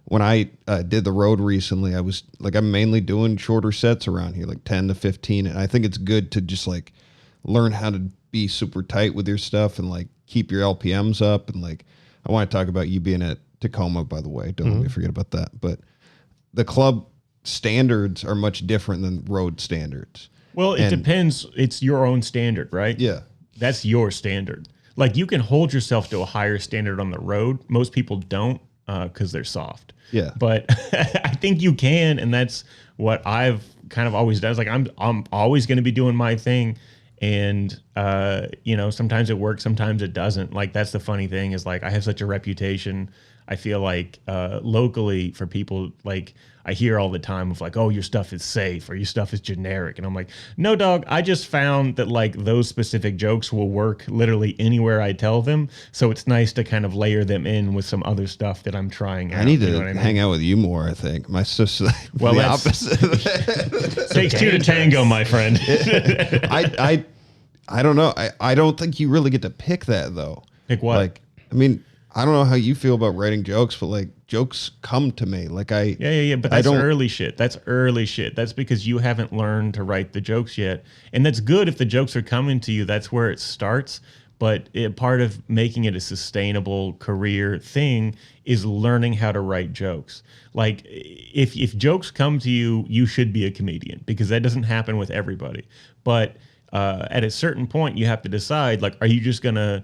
When I did the road recently, I was like I'm mainly doing shorter sets around here, like 10 to 15, and I think it's good to just like learn how to be super tight with your stuff and like keep your LPMs up. And like I want to talk about you being at Tacoma, by the way. Don't let me forget about that, but. The club standards are much different than road standards. Well, it depends. It's your own standard, right? Yeah. That's your standard. Like you can hold yourself to a higher standard on the road. Most people don't because they're soft. Yeah. But I think you can. And that's what I've kind of always does. Like I'm always going to be doing my thing. And, sometimes it works, sometimes it doesn't. Like, that's the funny thing is, like, I have such a reputation. I feel like locally for people, like, I hear all the time of like, oh, your stuff is safe or your stuff is generic. And I'm like, no, dog, I just found that like those specific jokes will work literally anywhere I tell them. So it's nice to kind of layer them in with some other stuff that I'm trying out. I need to hang out with you more, I think. My sister's like the opposite of that. Takes two to tango, my friend. I don't know. I don't think you really get to pick that, though. Pick what? Like, I mean, I don't know how you feel about writing jokes, but like jokes come to me. Like Yeah. But that's early shit. That's early shit. That's because you haven't learned to write the jokes yet. And that's good if the jokes are coming to you. That's where it starts. But part of making it a sustainable career thing is learning how to write jokes. Like if jokes come to you, you should be a comedian because that doesn't happen with everybody. But at a certain point, you have to decide, like, are you going to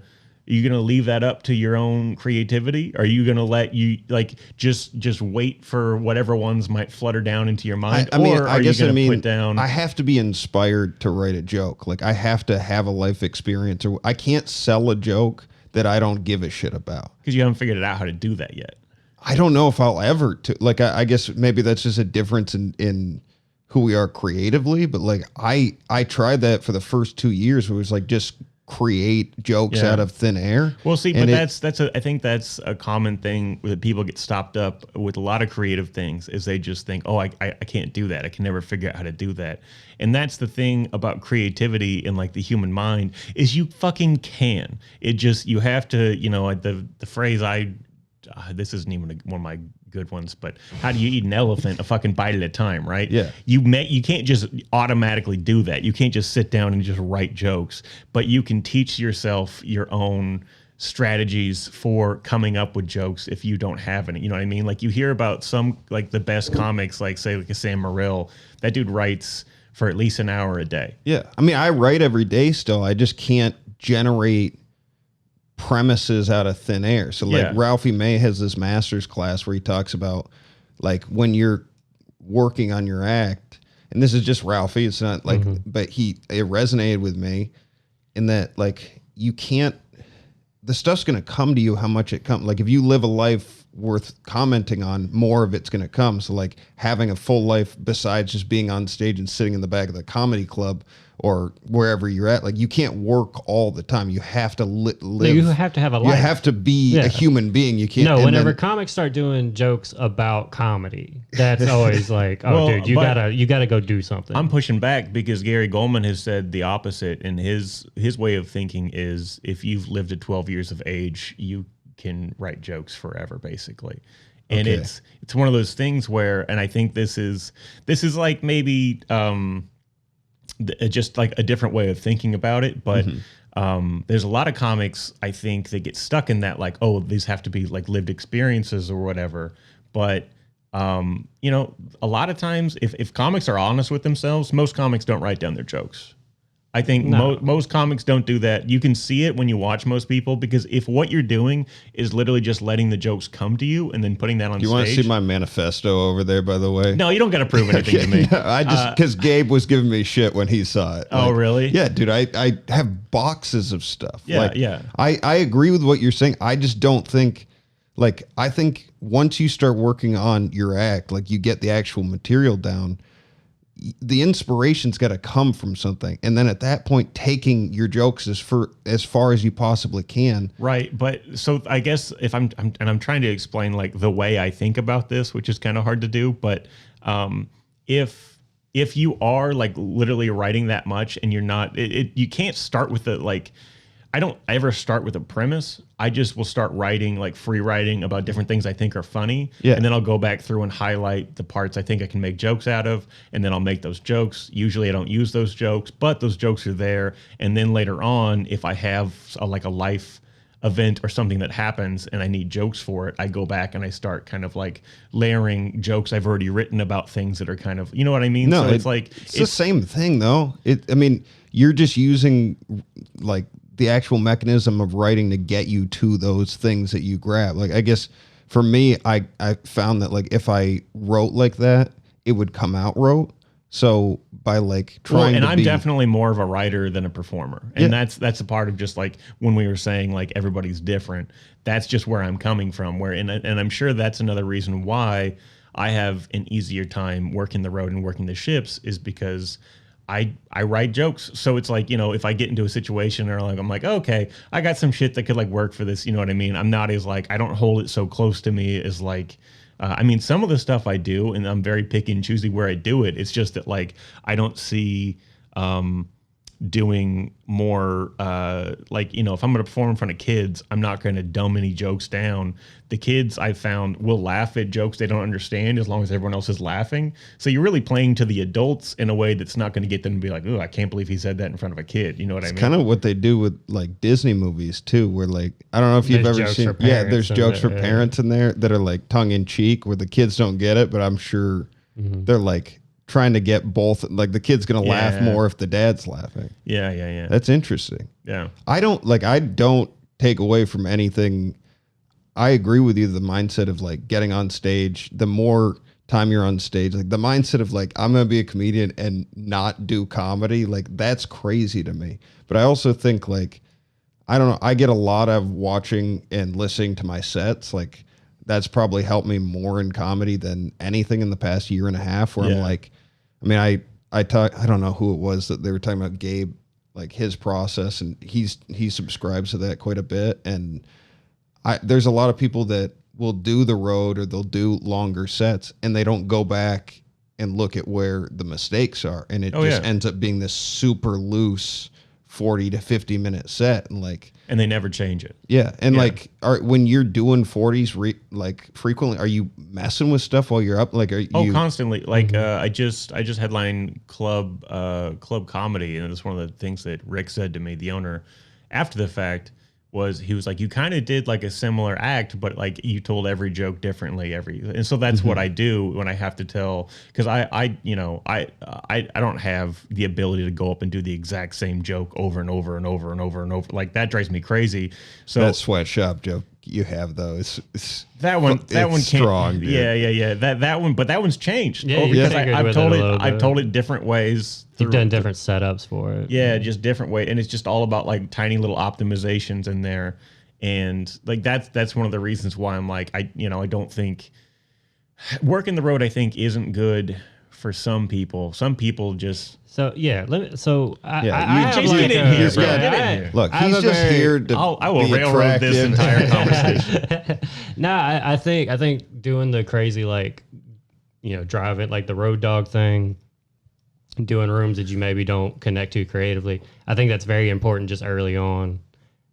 leave that up to your own creativity? Are you going to let you like just wait for whatever ones might flutter down into your mind? Put down? I have to be inspired to write a joke. Like I have to have a life experience, or I can't sell a joke that I don't give a shit about. Because you haven't figured it out how to do that yet. I don't know if I'll ever like, I guess maybe that's just a difference in who we are creatively. But like, I tried that for the first 2 years where it was like, just create jokes out of thin air. Well, see, but I think that's a common thing that people get stopped up with a lot of creative things is they just think, oh, I can't do that. I can never figure out how to do that. And that's the thing about creativity and like the human mind is you fucking can. It just, you have to, the phrase this isn't even one of my good ones, but how do you eat an elephant a fucking bite at a time, right? Yeah. You can't just automatically do that. You can't just sit down and just write jokes, but you can teach yourself your own strategies for coming up with jokes if you don't have any. You know what I mean? Like you hear about some like the best comics, like say like a Sam Morril, that dude writes for at least an hour a day. Yeah. I mean, I write every day still. I just can't generate premises out of thin air. So like Ralphie May has this master's class where he talks about like when you're working on your act, and this is just Ralphie, it's not like, but it resonated with me in that like you can't, the stuff's going to come to you how much it comes. Like if you live a life worth commenting on, more of it's going to come. So like having a full life besides just being on stage and sitting in the back of the comedy club or wherever you're at, like you can't work all the time. You have to live. You have to have a life. You have to be a human being. You can't. No, whenever comics start doing jokes about comedy, that's always like, oh, dude, you gotta go do something. I'm pushing back because Gary Goldman has said the opposite, and his way of thinking is if you've lived to 12 years of age, you can write jokes forever, basically. And it's one of those things where, and I think this is like maybe just like a different way of thinking about it, but there's a lot of comics I think that get stuck in that like, oh, these have to be like lived experiences or whatever. But a lot of times if comics are honest with themselves, most comics don't write down their jokes. I think most comics don't do that. You can see it when you watch most people, because if what you're doing is literally just letting the jokes come to you and then putting that on stage. You want to see my manifesto over there, by the way? No, you don't got to prove anything to me. No, I just, because Gabe was giving me shit when he saw it. Oh, really? Yeah, dude, I have boxes of stuff. Yeah. I agree with what you're saying. I just don't think, like, I think once you start working on your act, like you get the actual material down, the inspiration's got to come from something, and then at that point, taking your jokes as far as you possibly can. Right, but so I guess if I'm trying to explain like the way I think about this, which is kind of hard to do, but if you are like literally writing that much and you're not, you can't start with the like. I don't ever start with a premise. I just will start writing, like free writing about different things I think are funny. Yeah. And then I'll go back through and highlight the parts I think I can make jokes out of. And then I'll make those jokes. Usually I don't use those jokes, but those jokes are there. And then later on, if I have a life event or something that happens and I need jokes for it, I go back and I start kind of like layering jokes I've already written about things that are kind of, you know what I mean? No, so it's the same thing though. I mean, you're just using like the actual mechanism of writing to get you to those things that you grab. Like, I guess for me, I found that like if I wrote like that, it would come out rote. So by like trying and to I'm definitely more of a writer than a performer. And that's a part of just like when we were saying like everybody's different, that's just where I'm coming from. Where and I'm sure that's another reason why I have an easier time working the road and working the ships is because I write jokes. So it's like, if I get into a situation or like I'm like, okay, I got some shit that could like work for this, you know what I mean? I'm not as like I don't hold it so close to me as like some of the stuff I do, and I'm very picky and choosy where I do it. It's just that like I don't see doing more if I'm going to perform in front of kids, I'm not going to dumb any jokes down. The kids I found will laugh at jokes they don't understand as long as everyone else is laughing. So you're really playing to the adults in a way that's not going to get them to be like, "Ooh, I can't believe he said that in front of a kid." You know what I mean? Kind of what they do with like Disney movies too, where like I don't know if you've ever seen. Yeah, there's jokes for parents in there that are like tongue in cheek, where the kids don't get it, but I'm sure they're like trying to get both. Like the kid's gonna laugh more if the dad's laughing. Yeah. That's interesting. Yeah. I don't take away from anything. I agree with you. The mindset of like getting on stage, the more time you're on stage, like the mindset of like, I'm going to be a comedian and not do comedy. Like that's crazy to me. But I also think like, I don't know, I get a lot of watching and listening to my sets. Like that's probably helped me more in comedy than anything in the past year and a half where I'm like, I don't know who it was that they were talking about, Gabe, like his process, and he subscribes to that quite a bit. And there's a lot of people that will do the road or they'll do longer sets and they don't go back and look at where the mistakes are. And it ends up being this super loose 40 to 50 minute set. And they never change it. Yeah. And when you're doing 40s, frequently, are you messing with stuff while you're up? Like, are you constantly? Like, I just headline club comedy. And it's one of the things that Rick said to me, the owner, after the fact, he was like, you kind of did like a similar act, but like you told every joke differently and so that's what I do when I have to tell, because I don't have the ability to go up and do the exact same joke over and over and over and over and over. Like that drives me crazy. So that sweatshop joke you have though, it's that one strong, dude. Yeah. That one, but that one's changed. Yeah, because I've told it different ways. You've done different setups for it. Yeah, just different way, and it's just all about like tiny little optimizations in there, and like that's one of the reasons why I'm like I don't think working the road I think isn't good for some people. Some people just I get in here, bro. Get in here. Look, he's just here to I will railroad this entire conversation. I think doing the crazy driving like the road dog thing, doing rooms that you maybe don't connect to creatively, I think that's very important just early on.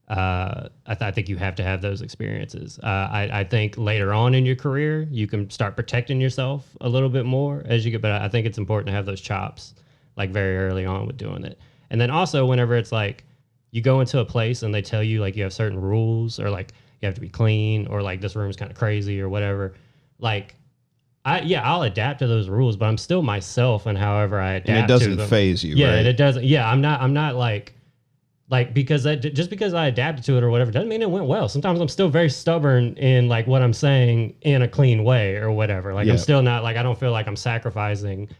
I think you have to have those experiences. I think later on in your career, you can start protecting yourself a little bit more as you get, but I think it's important to have those chops like very early on with doing it. And then also whenever it's like you go into a place and they tell you like you have certain rules or like you have to be clean or like this room's kind of crazy or whatever, like I'll adapt to those rules, but I'm still myself and however I adapt to them. And it doesn't phase you, right? It doesn't. Yeah, I'm not like because just because I adapted to it or whatever doesn't mean it went well. Sometimes I'm still very stubborn in like what I'm saying in a clean way or whatever. Like I'm still not like I don't feel like I'm sacrificing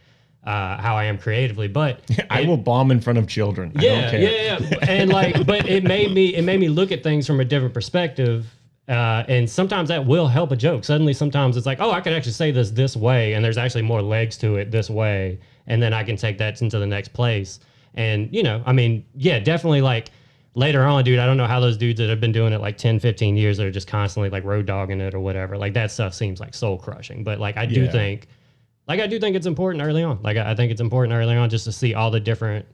how I am creatively, but I will bomb in front of children. I don't care. Yeah. And like, but it made me look at things from a different perspective. And sometimes that will help a joke. Suddenly, sometimes it's like, oh, I could actually say this way, and there's actually more legs to it this way, and then I can take that into the next place. And, definitely like later on, dude, I don't know how those dudes that have been doing it like 10, 15 years that are just constantly like road dogging it or whatever, like that stuff seems like soul crushing. But like, I do think it's important early on. Like, I think it's important early on just to see all the different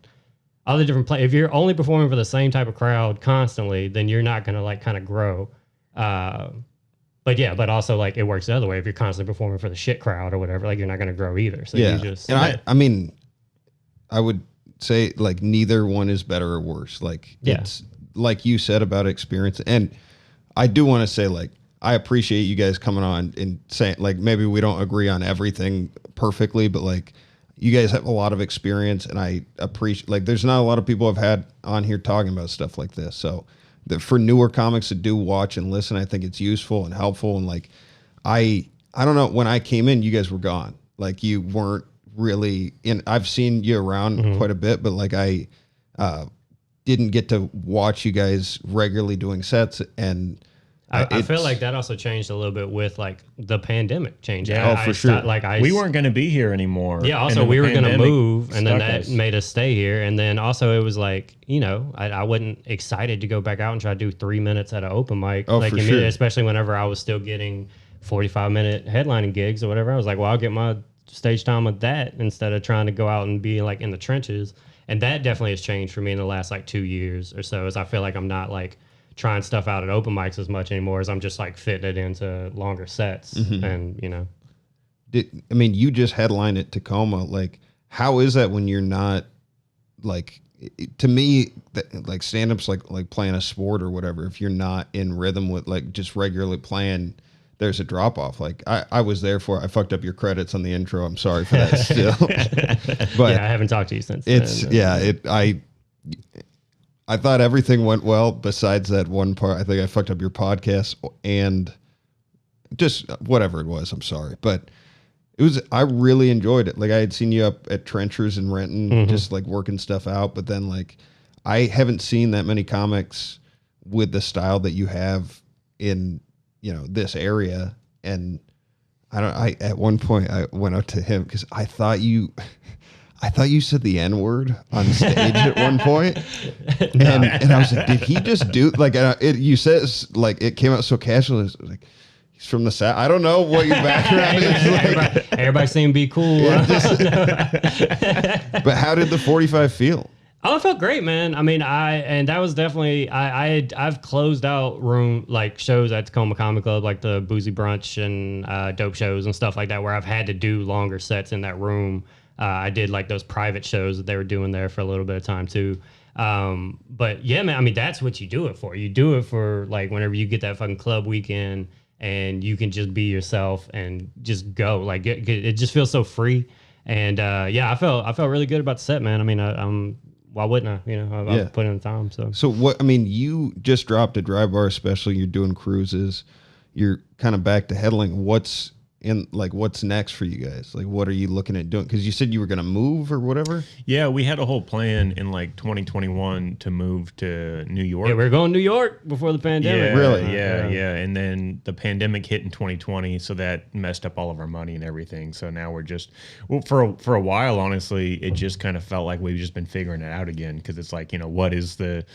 play. If you're only performing for the same type of crowd constantly, then you're not going to like kind of grow. But also like it works the other way. If you're constantly performing for the shit crowd or whatever, like you're not going to grow either. So you just, and I would say like neither one is better or worse. Like it's like you said about experience. And I do want to say like, I appreciate you guys coming on and saying like, maybe we don't agree on everything perfectly, but like you guys have a lot of experience and I appreciate, like, there's not a lot of people I've had on here talking about stuff like this. So for newer comics to do watch and listen, I think it's useful and helpful. And like, I don't know, when I came in, you guys were gone. Like you weren't really I've seen you around quite a bit, but like I didn't get to watch you guys regularly doing sets, and I feel like that also changed a little bit with like the pandemic change. Yeah, for sure. We weren't going to be here anymore. Yeah. Also, we were going to move, and then that made us stay here. And then also, it was like, you know, I wasn't excited to go back out and try to do 3 minutes at an open mic. Oh, for sure. Especially whenever I was still getting 45-minute headlining gigs or whatever. I was like, well, I'll get my stage time with that instead of trying to go out and be like in the trenches. And that definitely has changed for me in the last like 2 years or so, as I feel like I'm not like trying stuff out at open mics as much anymore, as I'm just like fitting it into longer sets. And you know, I mean, you just headlined at Tacoma. Like, how is that when you're not like, to me, like stand-up's like playing a sport or whatever. If you're not in rhythm with like just regularly playing, there's a drop off. Like I was there I fucked up your credits on the intro. I'm sorry for that still. But yeah, I haven't talked to you since. I thought everything went well besides that one part. I think I fucked up your podcast and just whatever it was. I'm sorry, but I really enjoyed it. Like I had seen you up at Trenchers in Renton, just like working stuff out. But then like, I haven't seen that many comics with the style that you have in, you know, this area. And at one point I went up to him because I thought you said the N-word on stage at one point. And I was like, did he just do like, you said like, it came out so casual. It was like, he's from the South. I don't know what your background is. Like, everybody seemed to be cool. Yeah, but how did the 45 feel? Oh, it felt great, man. I mean, that was definitely, I've closed out like shows at Tacoma Comedy Club, like the Boozy Brunch and dope shows and stuff like that, where I've had to do longer sets in that room. I did like those private shows that they were doing there for a little bit of time too. But yeah, man, I mean, that's what you do it for. You do it for like whenever you get that fucking club weekend and you can just be yourself and just go. Like it just feels so free. And yeah, I felt really good about the set, man. I mean, why wouldn't I? You know, I've put in the time. So what? I mean, you just dropped a Dry Bar special. You're doing cruises. You're kind of back to headlining. What's next for you guys? Like, what are you looking at doing? Because you said you were going to move or whatever. Yeah, we had a whole plan in like 2021 to move to New York. Yeah, we were going to New York before the pandemic. Yeah, really? Yeah. And then the pandemic hit in 2020, so that messed up all of our money and everything. So now we're just, for a while, honestly, it just kind of felt like we've just been figuring it out again. Because it's like, you know, what is the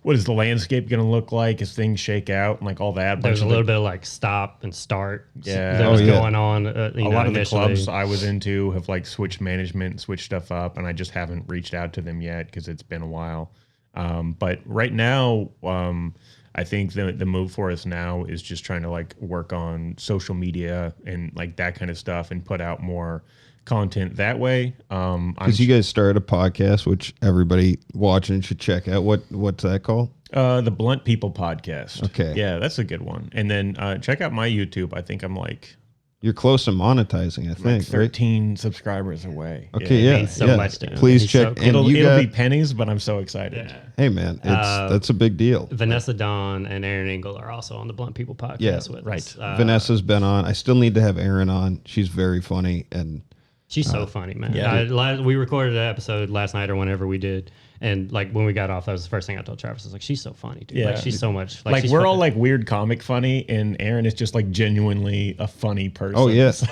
landscape going to look like as things shake out and like all that? There's a little bit of like stop and start. Yeah. That was going on. A lot of the clubs I was into have like switched management, switched stuff up, and I just haven't reached out to them yet because it's been a while. But right now, I think the move for us now is just trying to like work on social media and like that kind of stuff and put out more content that way. Because you guys started a podcast, which everybody watching should check out. What's that called? The Blunt People Podcast. Okay. Yeah, that's a good one. And then check out my YouTube. I think I'm like, you're close to monetizing, I think. 13 subscribers away. Okay, It means so much to him. Please check. It'll be pennies, but I'm so excited. Yeah. Hey, man, that's a big deal. Vanessa Dawn and Aaron Engel are also on the Blunt People podcast with us. Vanessa's been on. I still need to have Aaron on. She's very funny, and she's so funny, man. Yeah. We recorded an episode last night or whenever we did. And like when we got off, that was the first thing I told Travis. I was like, she's so funny, dude. Yeah. Like she's so much. Like she's we're all like weird comic funny, and Aaron is just like genuinely a funny person. Oh yeah, So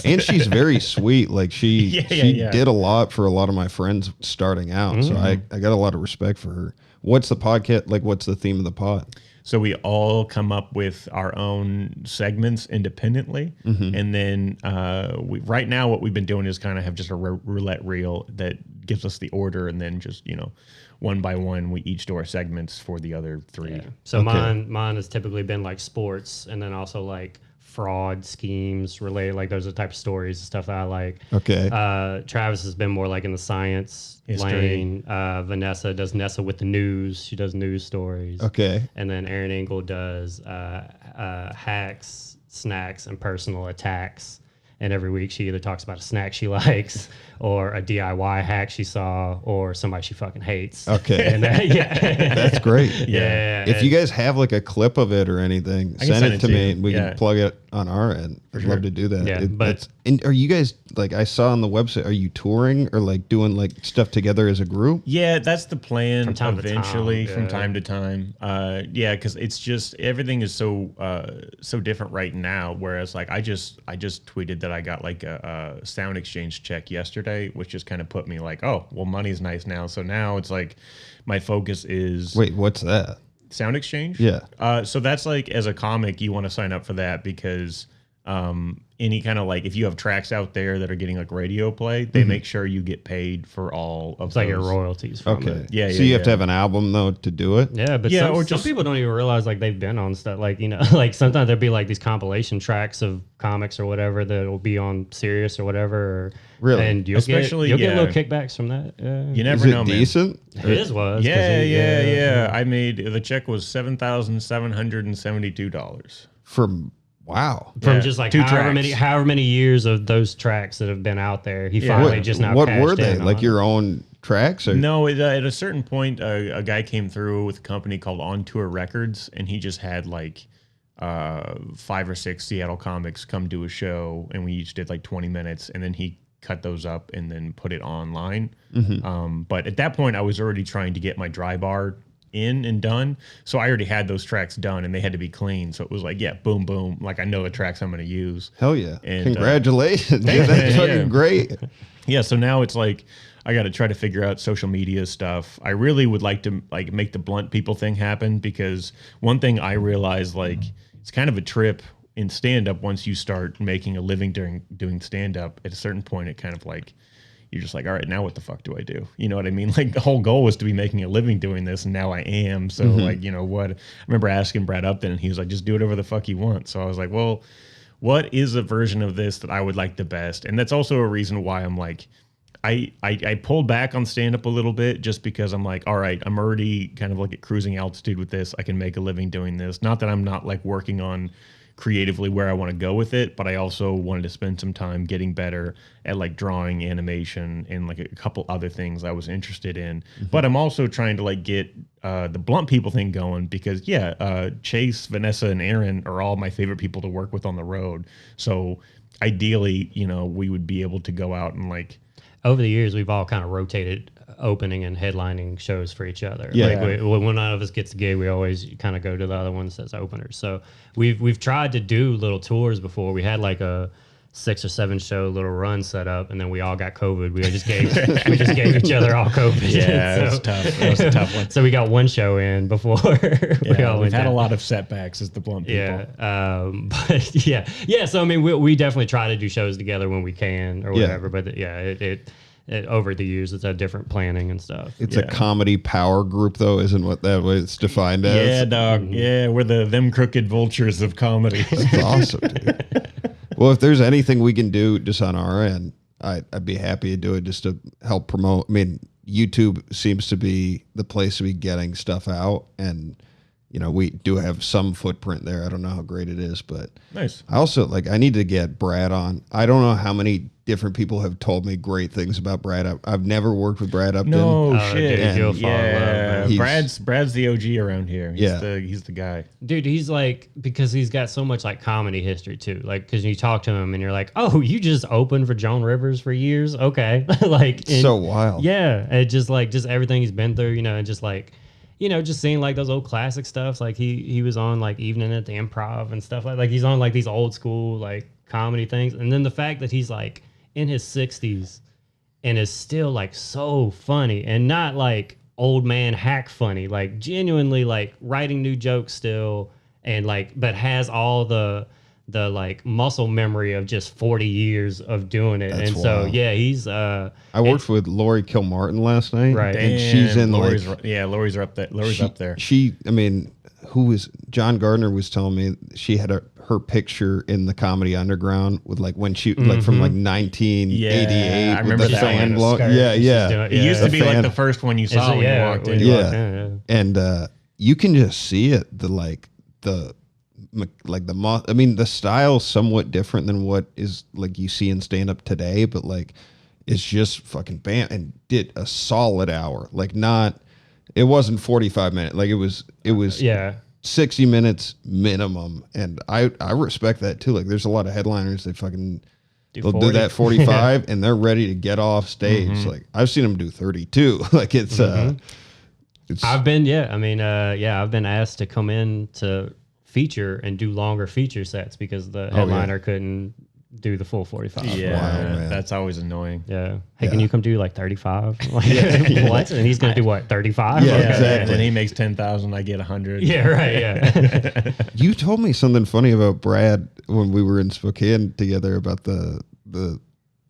and she's very sweet. Like she did a lot for a lot of my friends starting out. So I got a lot of respect for her. What's the podcast? Like, what's the theme of the pod? So we all come up with our own segments independently, and then right now what we've been doing is kind of have just a roulette reel that gives us the order, and then just one by one we each do our segments for the other three. Yeah. So mine has typically been like sports, and then also like fraud schemes related. Like those are the type of stories and stuff that I like. Okay. Travis has been more like in the science lane. Vanessa does Nessa with the news. She does news stories. Okay. And then Aaron Engel does hacks, snacks, and personal attacks. And every week she either talks about a snack she likes or a DIY hack she saw or somebody she fucking hates. Okay. And that's great. Yeah. If you guys have like a clip of it or anything, send it to me and we can plug it on our end. I'd love to do that. Yeah, but and are you guys like, I saw on the website, are you touring or like doing like stuff together as a group? Yeah, that's the plan. From time to eventually, time, from yeah. time to time. Yeah, because it's just everything is so different right now. Whereas like I just tweeted that I got like a sound exchange check yesterday, which just kind of put me like, oh, well, money's nice now. So now it's like my focus is Wait, what's that? sound exchange. Yeah. So that's like as a comic, you want to sign up for that because any kind of like if you have tracks out there that are getting like radio play, they make sure you get paid for all of it's like your those. royalties from Okay. it. Yeah, So you have to have an album though to do it? Yeah, but Yeah, some, or some just- people don't even realize like they've been on stuff like, you know, like sometimes there'll be like these compilation tracks of comics or whatever that will be on Sirius or whatever. Or, Really? And you'll Especially, get little yeah. kickbacks from that. You never Is it know, man. decent? His was. 'cause Yeah. I made the check was $7,772 Wow. From Yeah, just like 2 however tracks. many years of those tracks that have been out there, he finally just now What cashed were they? in Like on your own tracks? Or? No, at a certain point, a guy came through with a company called On Tour Records, and he just had like 5 or 6 Seattle comics come do a show, and we each did like 20 minutes, and then he cut those up and then put it online. But at that point, I was already trying to get my dry bar in and done, so I already had those tracks done, and they had to be clean. So it was like, yeah, boom, boom. Like I know the tracks I'm going to use. Hell yeah. And, Congratulations. Dude, that's yeah. fucking great. Yeah, so now it's like I got to try to figure out social media stuff. I really would like to like make the blunt people thing happen, because one thing I realized, like, it's kind of a trip in stand-up once you start making a living doing stand-up. At a certain point, it kind of like you're just like, all right, now what the fuck do I do? You know what I mean? Like the whole goal was to be making a living doing this, and now I am. So like, you know what? I remember asking Brad Upton, and he was like, just do whatever the fuck you want. So I was like, well, what is a version of this that I would like the best? And that's also a reason why I'm like, I pulled back on stand-up a little bit, just because I'm like, all right, I'm already kind of like at cruising altitude with this. I can make a living doing this. Not that I'm not like working on creatively where I want to go with it, but I also wanted to spend some time getting better at like drawing, animation, and like a couple other things I was interested in. But I'm also trying to like get the blunt people thing going, because Chase, Vanessa, and Aaron are all my favorite people to work with on the road. So ideally, you know, we would be able to go out and like, over the years, we've all kind of rotated opening and headlining shows for each other. Yeah. Like when one of us gets a gig, we always kind of go to the other ones as openers. So we've tried to do little tours before. We had like a 6 or 7 show little run set up, and then we all got COVID. We just gave each other all COVID. yeah, So- it was tough. That was a tough one. So we got one show in before we all We've went had a down. lot of setbacks as the blunt people. Yeah, but yeah. So I mean, we definitely try to do shows together when we can or Yeah. whatever. But it over the years, it's a different planning and stuff. It's a comedy power group, though, isn't what that way it's defined as? Yeah, dog. Yeah, we're them crooked vultures of comedy. That's awesome, dude. Well, if there's anything we can do just on our end, I'd be happy to do it just to help promote. I mean, YouTube seems to be the place to be getting stuff out, and you know, we do have some footprint there. I don't know how great it is, but Nice. I also I need to get Brad on. I don't know how many different people have told me great things about Brad. I've never worked with Brad Upton. No Oh, shit. dude, you'll fall in love, Yeah, man. Brad's the OG around here. He's the guy. Dude, he's like, because he's got so much like comedy history too. Like, because you talk to him and you're like, oh, you just opened for Joan Rivers for years? Okay. Like, and- So wild. Yeah. And just everything he's been through, you know, and just like, you know, just seeing like those old classic stuff. Like he was on like Evening at the Improv and stuff like he's on like these old school like comedy things. And then the fact that he's like in his 60s and is still like so funny, and not like old man hack funny, like genuinely like writing new jokes still, and like, but has all the like muscle memory of just 40 years of doing it. That's and so, wild. yeah, he's, I worked with Lori Kilmartin last night. Right. And she's in Lori's, like, Lori's up there. Lori's up there. I mean, John Gardner was telling me she had her picture in the Comedy Underground with like when she, like from like 1988 Yeah, I with remember the that fan one. blow. Skirt. Yeah, She's yeah. doing- It used to The be like fan- the first one you saw when you walked in. when you Yeah. walked in, And you can just see it. I mean, the style's somewhat different than what is like you see in stand up today, but like it's just fucking bam, and did a solid hour. Like it wasn't 45 minutes. Like it was Yeah. 60 minutes minimum, and I respect that too. Like, there's a lot of headliners that fucking they'll do that 45 and they're ready to get off stage. Like, I've seen them do 32. Like, it's I've been I've been asked to come in to feature and do longer feature sets because the headliner couldn't do the full 45. Yeah, man. that's always annoying. Yeah. Hey, can you come do like 35? Like, what? And he's gonna do what? 35? Yeah, Like, exactly. When he makes 10,000, I get 100. Yeah, right. Yeah. You told me something funny about Brad when we were in Spokane together about the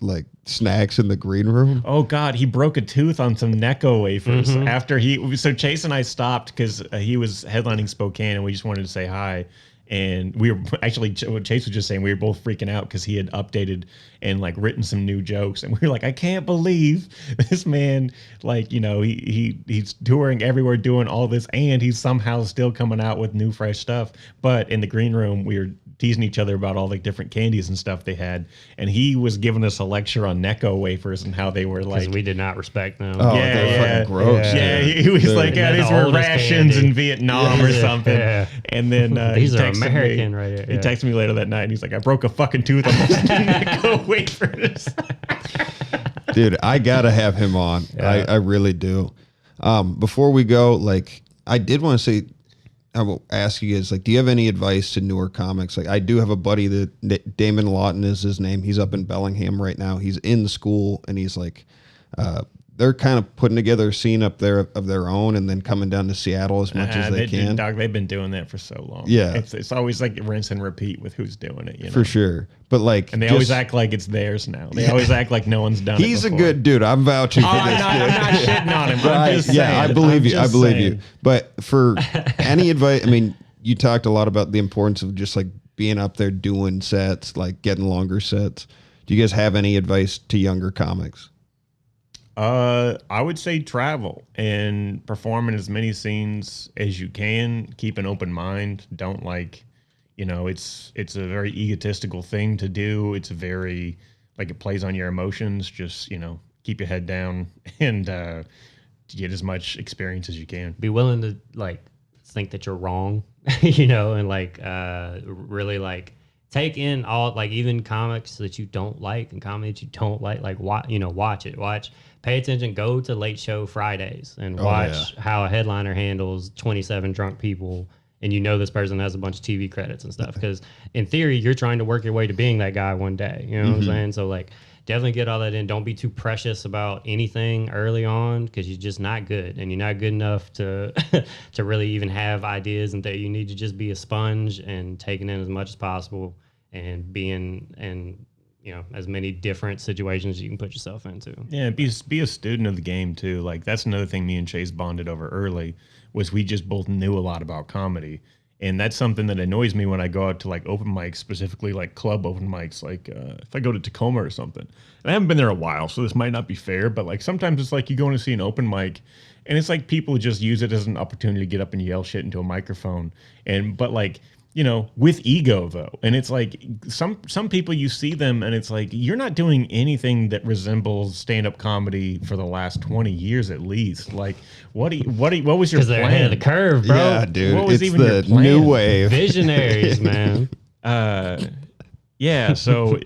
like snacks in the green room. Oh God, he broke a tooth on some Necco wafers after so Chase and I stopped because he was headlining Spokane and we just wanted to say hi. And we were actually, what Chase was just saying, we were both freaking out because he had updated and like written some new jokes. And we were like, I can't believe this man, like, you know, he's touring everywhere doing all this and he's somehow still coming out with new fresh stuff. But in the green room, we were teasing each other about all the different candies and stuff they had. And he was giving us a lecture on Necco wafers and how they were like. Because we did not respect them. Oh, they're fucking gross. Yeah, he was like, yeah, these were rations in Vietnam or something. Yeah. And then these are American, right here. He texted me later that night and he's like, I broke a fucking tooth on those Necco wafers. Dude, I gotta have him on. Yeah. I really do. Before we go, like, I did want to say, I will ask you guys, like, do you have any advice to newer comics? Like, I do have a buddy that Damon Lawton is his name. He's up in Bellingham right now. He's in school, and he's like, they're kind of putting together a scene up there of their own, and then coming down to Seattle as much as they can. Dog, they've been doing that for so long. Yeah, it's always like rinse and repeat with who's doing it. You know? For sure. But like, and they always act like it's theirs now. They always act like no one's done it. He's a good dude. I'm vouching for this. I'm not shitting on him. I'm just saying. Yeah, I believe you. I believe you. But for any advice, I mean, you talked a lot about the importance of just like being up there doing sets, like getting longer sets. Do you guys have any advice to younger comics? I would say travel and perform in as many scenes as you can. Keep an open mind. Don't like, you know, it's a very egotistical thing to do. It's very, like, it plays on your emotions. Just, you know, keep your head down and get as much experience as you can. Be willing to, like, think that you're wrong, you know, and like really like take in all, like, even comics that you don't like and comedy that you don't like watch it. Pay attention, go to Late Show Fridays and watch how a headliner handles 27 drunk people, and you know this person has a bunch of TV credits and stuff, because in theory you're trying to work your way to being that guy one day, you know what I'm saying? So like, definitely get all that in. Don't be too precious about anything early on, because you're just not good, and you're not good enough to to really even have ideas, and that you need to just be a sponge and taking in as much as possible and being in, you know, as many different situations as you can put yourself into. Yeah, be a student of the game too. Like, that's another thing me and Chase bonded over early, was we just both knew a lot about comedy. And that's something that annoys me when I go out to like open mics, specifically like club open mics. Like if I go to Tacoma or something, and I haven't been there a while, so this might not be fair, but like sometimes it's like you go to see an open mic and it's like people just use it as an opportunity to get up and yell shit into a microphone. But like, you know, with ego though. And it's like some people, you see them and it's like, you're not doing anything that resembles stand-up comedy for the last 20 years at least. Like, what was your plan? They're ahead of the curve, bro. Yeah, dude. What was it's even the your plan? new wave. Visionaries, man. Yeah, so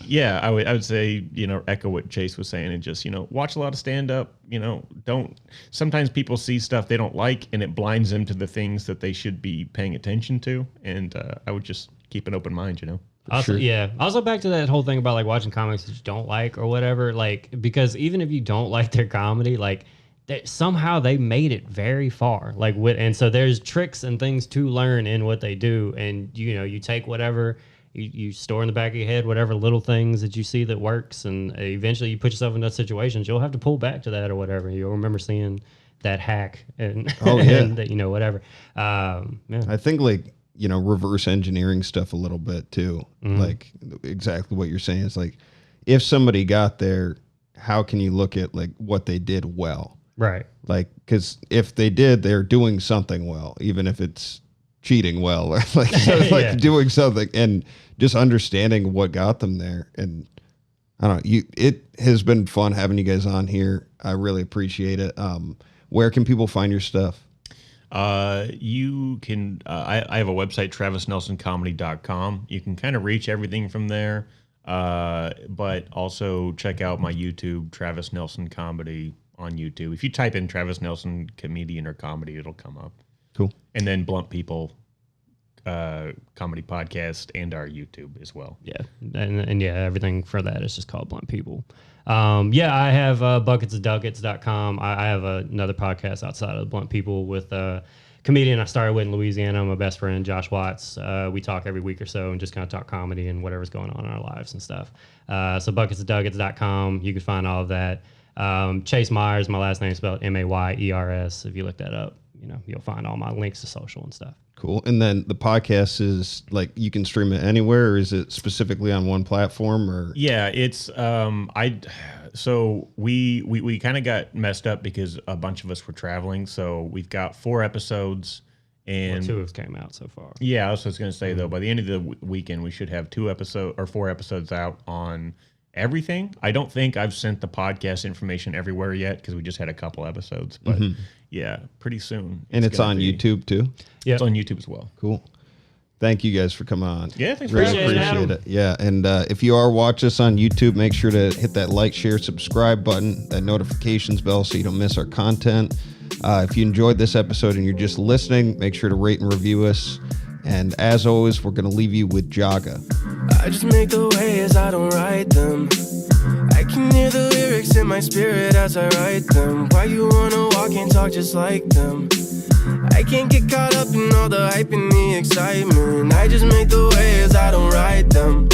yeah, I would say, you know, echo what Chase was saying, and just, you know, watch a lot of stand up. You know, sometimes people see stuff they don't like and it blinds them to the things that they should be paying attention to, and I would just keep an open mind, you know. Also, yeah. Also, back to that whole thing about like watching comics that you don't like or whatever, like, because even if you don't like their comedy, like, somehow they made it very far, like, and so there's tricks and things to learn in what they do, and you know, you take whatever you store in the back of your head, whatever little things that you see that works, and eventually you put yourself in those situations, you'll have to pull back to that or whatever. You'll remember seeing that hack and and that, you know, whatever. Yeah. I think, like, you know, reverse engineering stuff a little bit too. Like, exactly what you're saying is like, if somebody got there, how can you look at like what they did well? Right. Like, because if they did, they're doing something well, even if it's cheating well, or like doing something, and just understanding what got them there. And I don't know, it has been fun having you guys on here. I really appreciate it. Where can people find your stuff? You can, I have a website, travisnelsoncomedy.com. You can kind of reach everything from there. But also check out my YouTube, Travis Nelson Comedy on YouTube. If you type in Travis Nelson comedian or comedy, it'll come up. Cool. And then Blunt People comedy podcast and our YouTube as well. Yeah. And yeah, everything for that is just called Blunt People. Yeah, I have bucketsofduckets.com. I have another podcast outside of Blunt People with a comedian I started with in Louisiana, my best friend, Josh Watts. We talk every week or so and just kind of talk comedy and whatever's going on in our lives and stuff. So bucketsofduckets.com, you can find all of that. Chase Myers, my last name is spelled Mayers. If you look that up, you'll find all my links to social and stuff. Cool. And then the podcast is like you can stream it anywhere, or is it specifically on one platform? Or yeah, it's so we kind of got messed up because a bunch of us were traveling. So we've got 4 episodes, and 2 of us came out so far. Yeah, I was going to say though, by the end of the weekend, we should have 4 episodes out on everything. I don't think I've sent the podcast information everywhere yet because we just had a couple episodes, but yeah, pretty soon. And it's on YouTube too? Yeah, it's on YouTube as well. Cool. Thank you guys for coming on. Yeah, thanks for really appreciate it. Yeah, and if you are watching us on YouTube, make sure to hit that like, share, subscribe button, that notifications bell so you don't miss our content. If you enjoyed this episode and you're just listening, make sure to rate and review us. And as always, we're going to leave you with Jaga. I just make the waves, I don't write them. I can hear the lyrics in my spirit as I write them. Why you wanna walk and talk just like them? I can't get caught up in all the hype and the excitement. I just make the waves, I don't write them.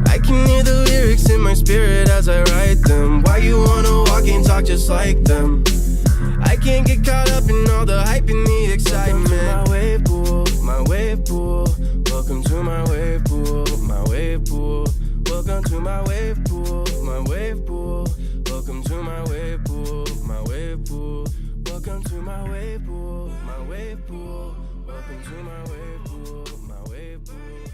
I can hear the lyrics in my spirit as I write them. Why you wanna walk and talk just like them? I can't get caught up in all the hype and the excitement. My wave pool, my wave pool. Welcome to my wave pool, my wave pool. Welcome to my wave pool, my wave pool. Welcome to my wave pool, my wave pool. Welcome to my wave pool, my wave pool. Welcome to my wave pool, my wave pool.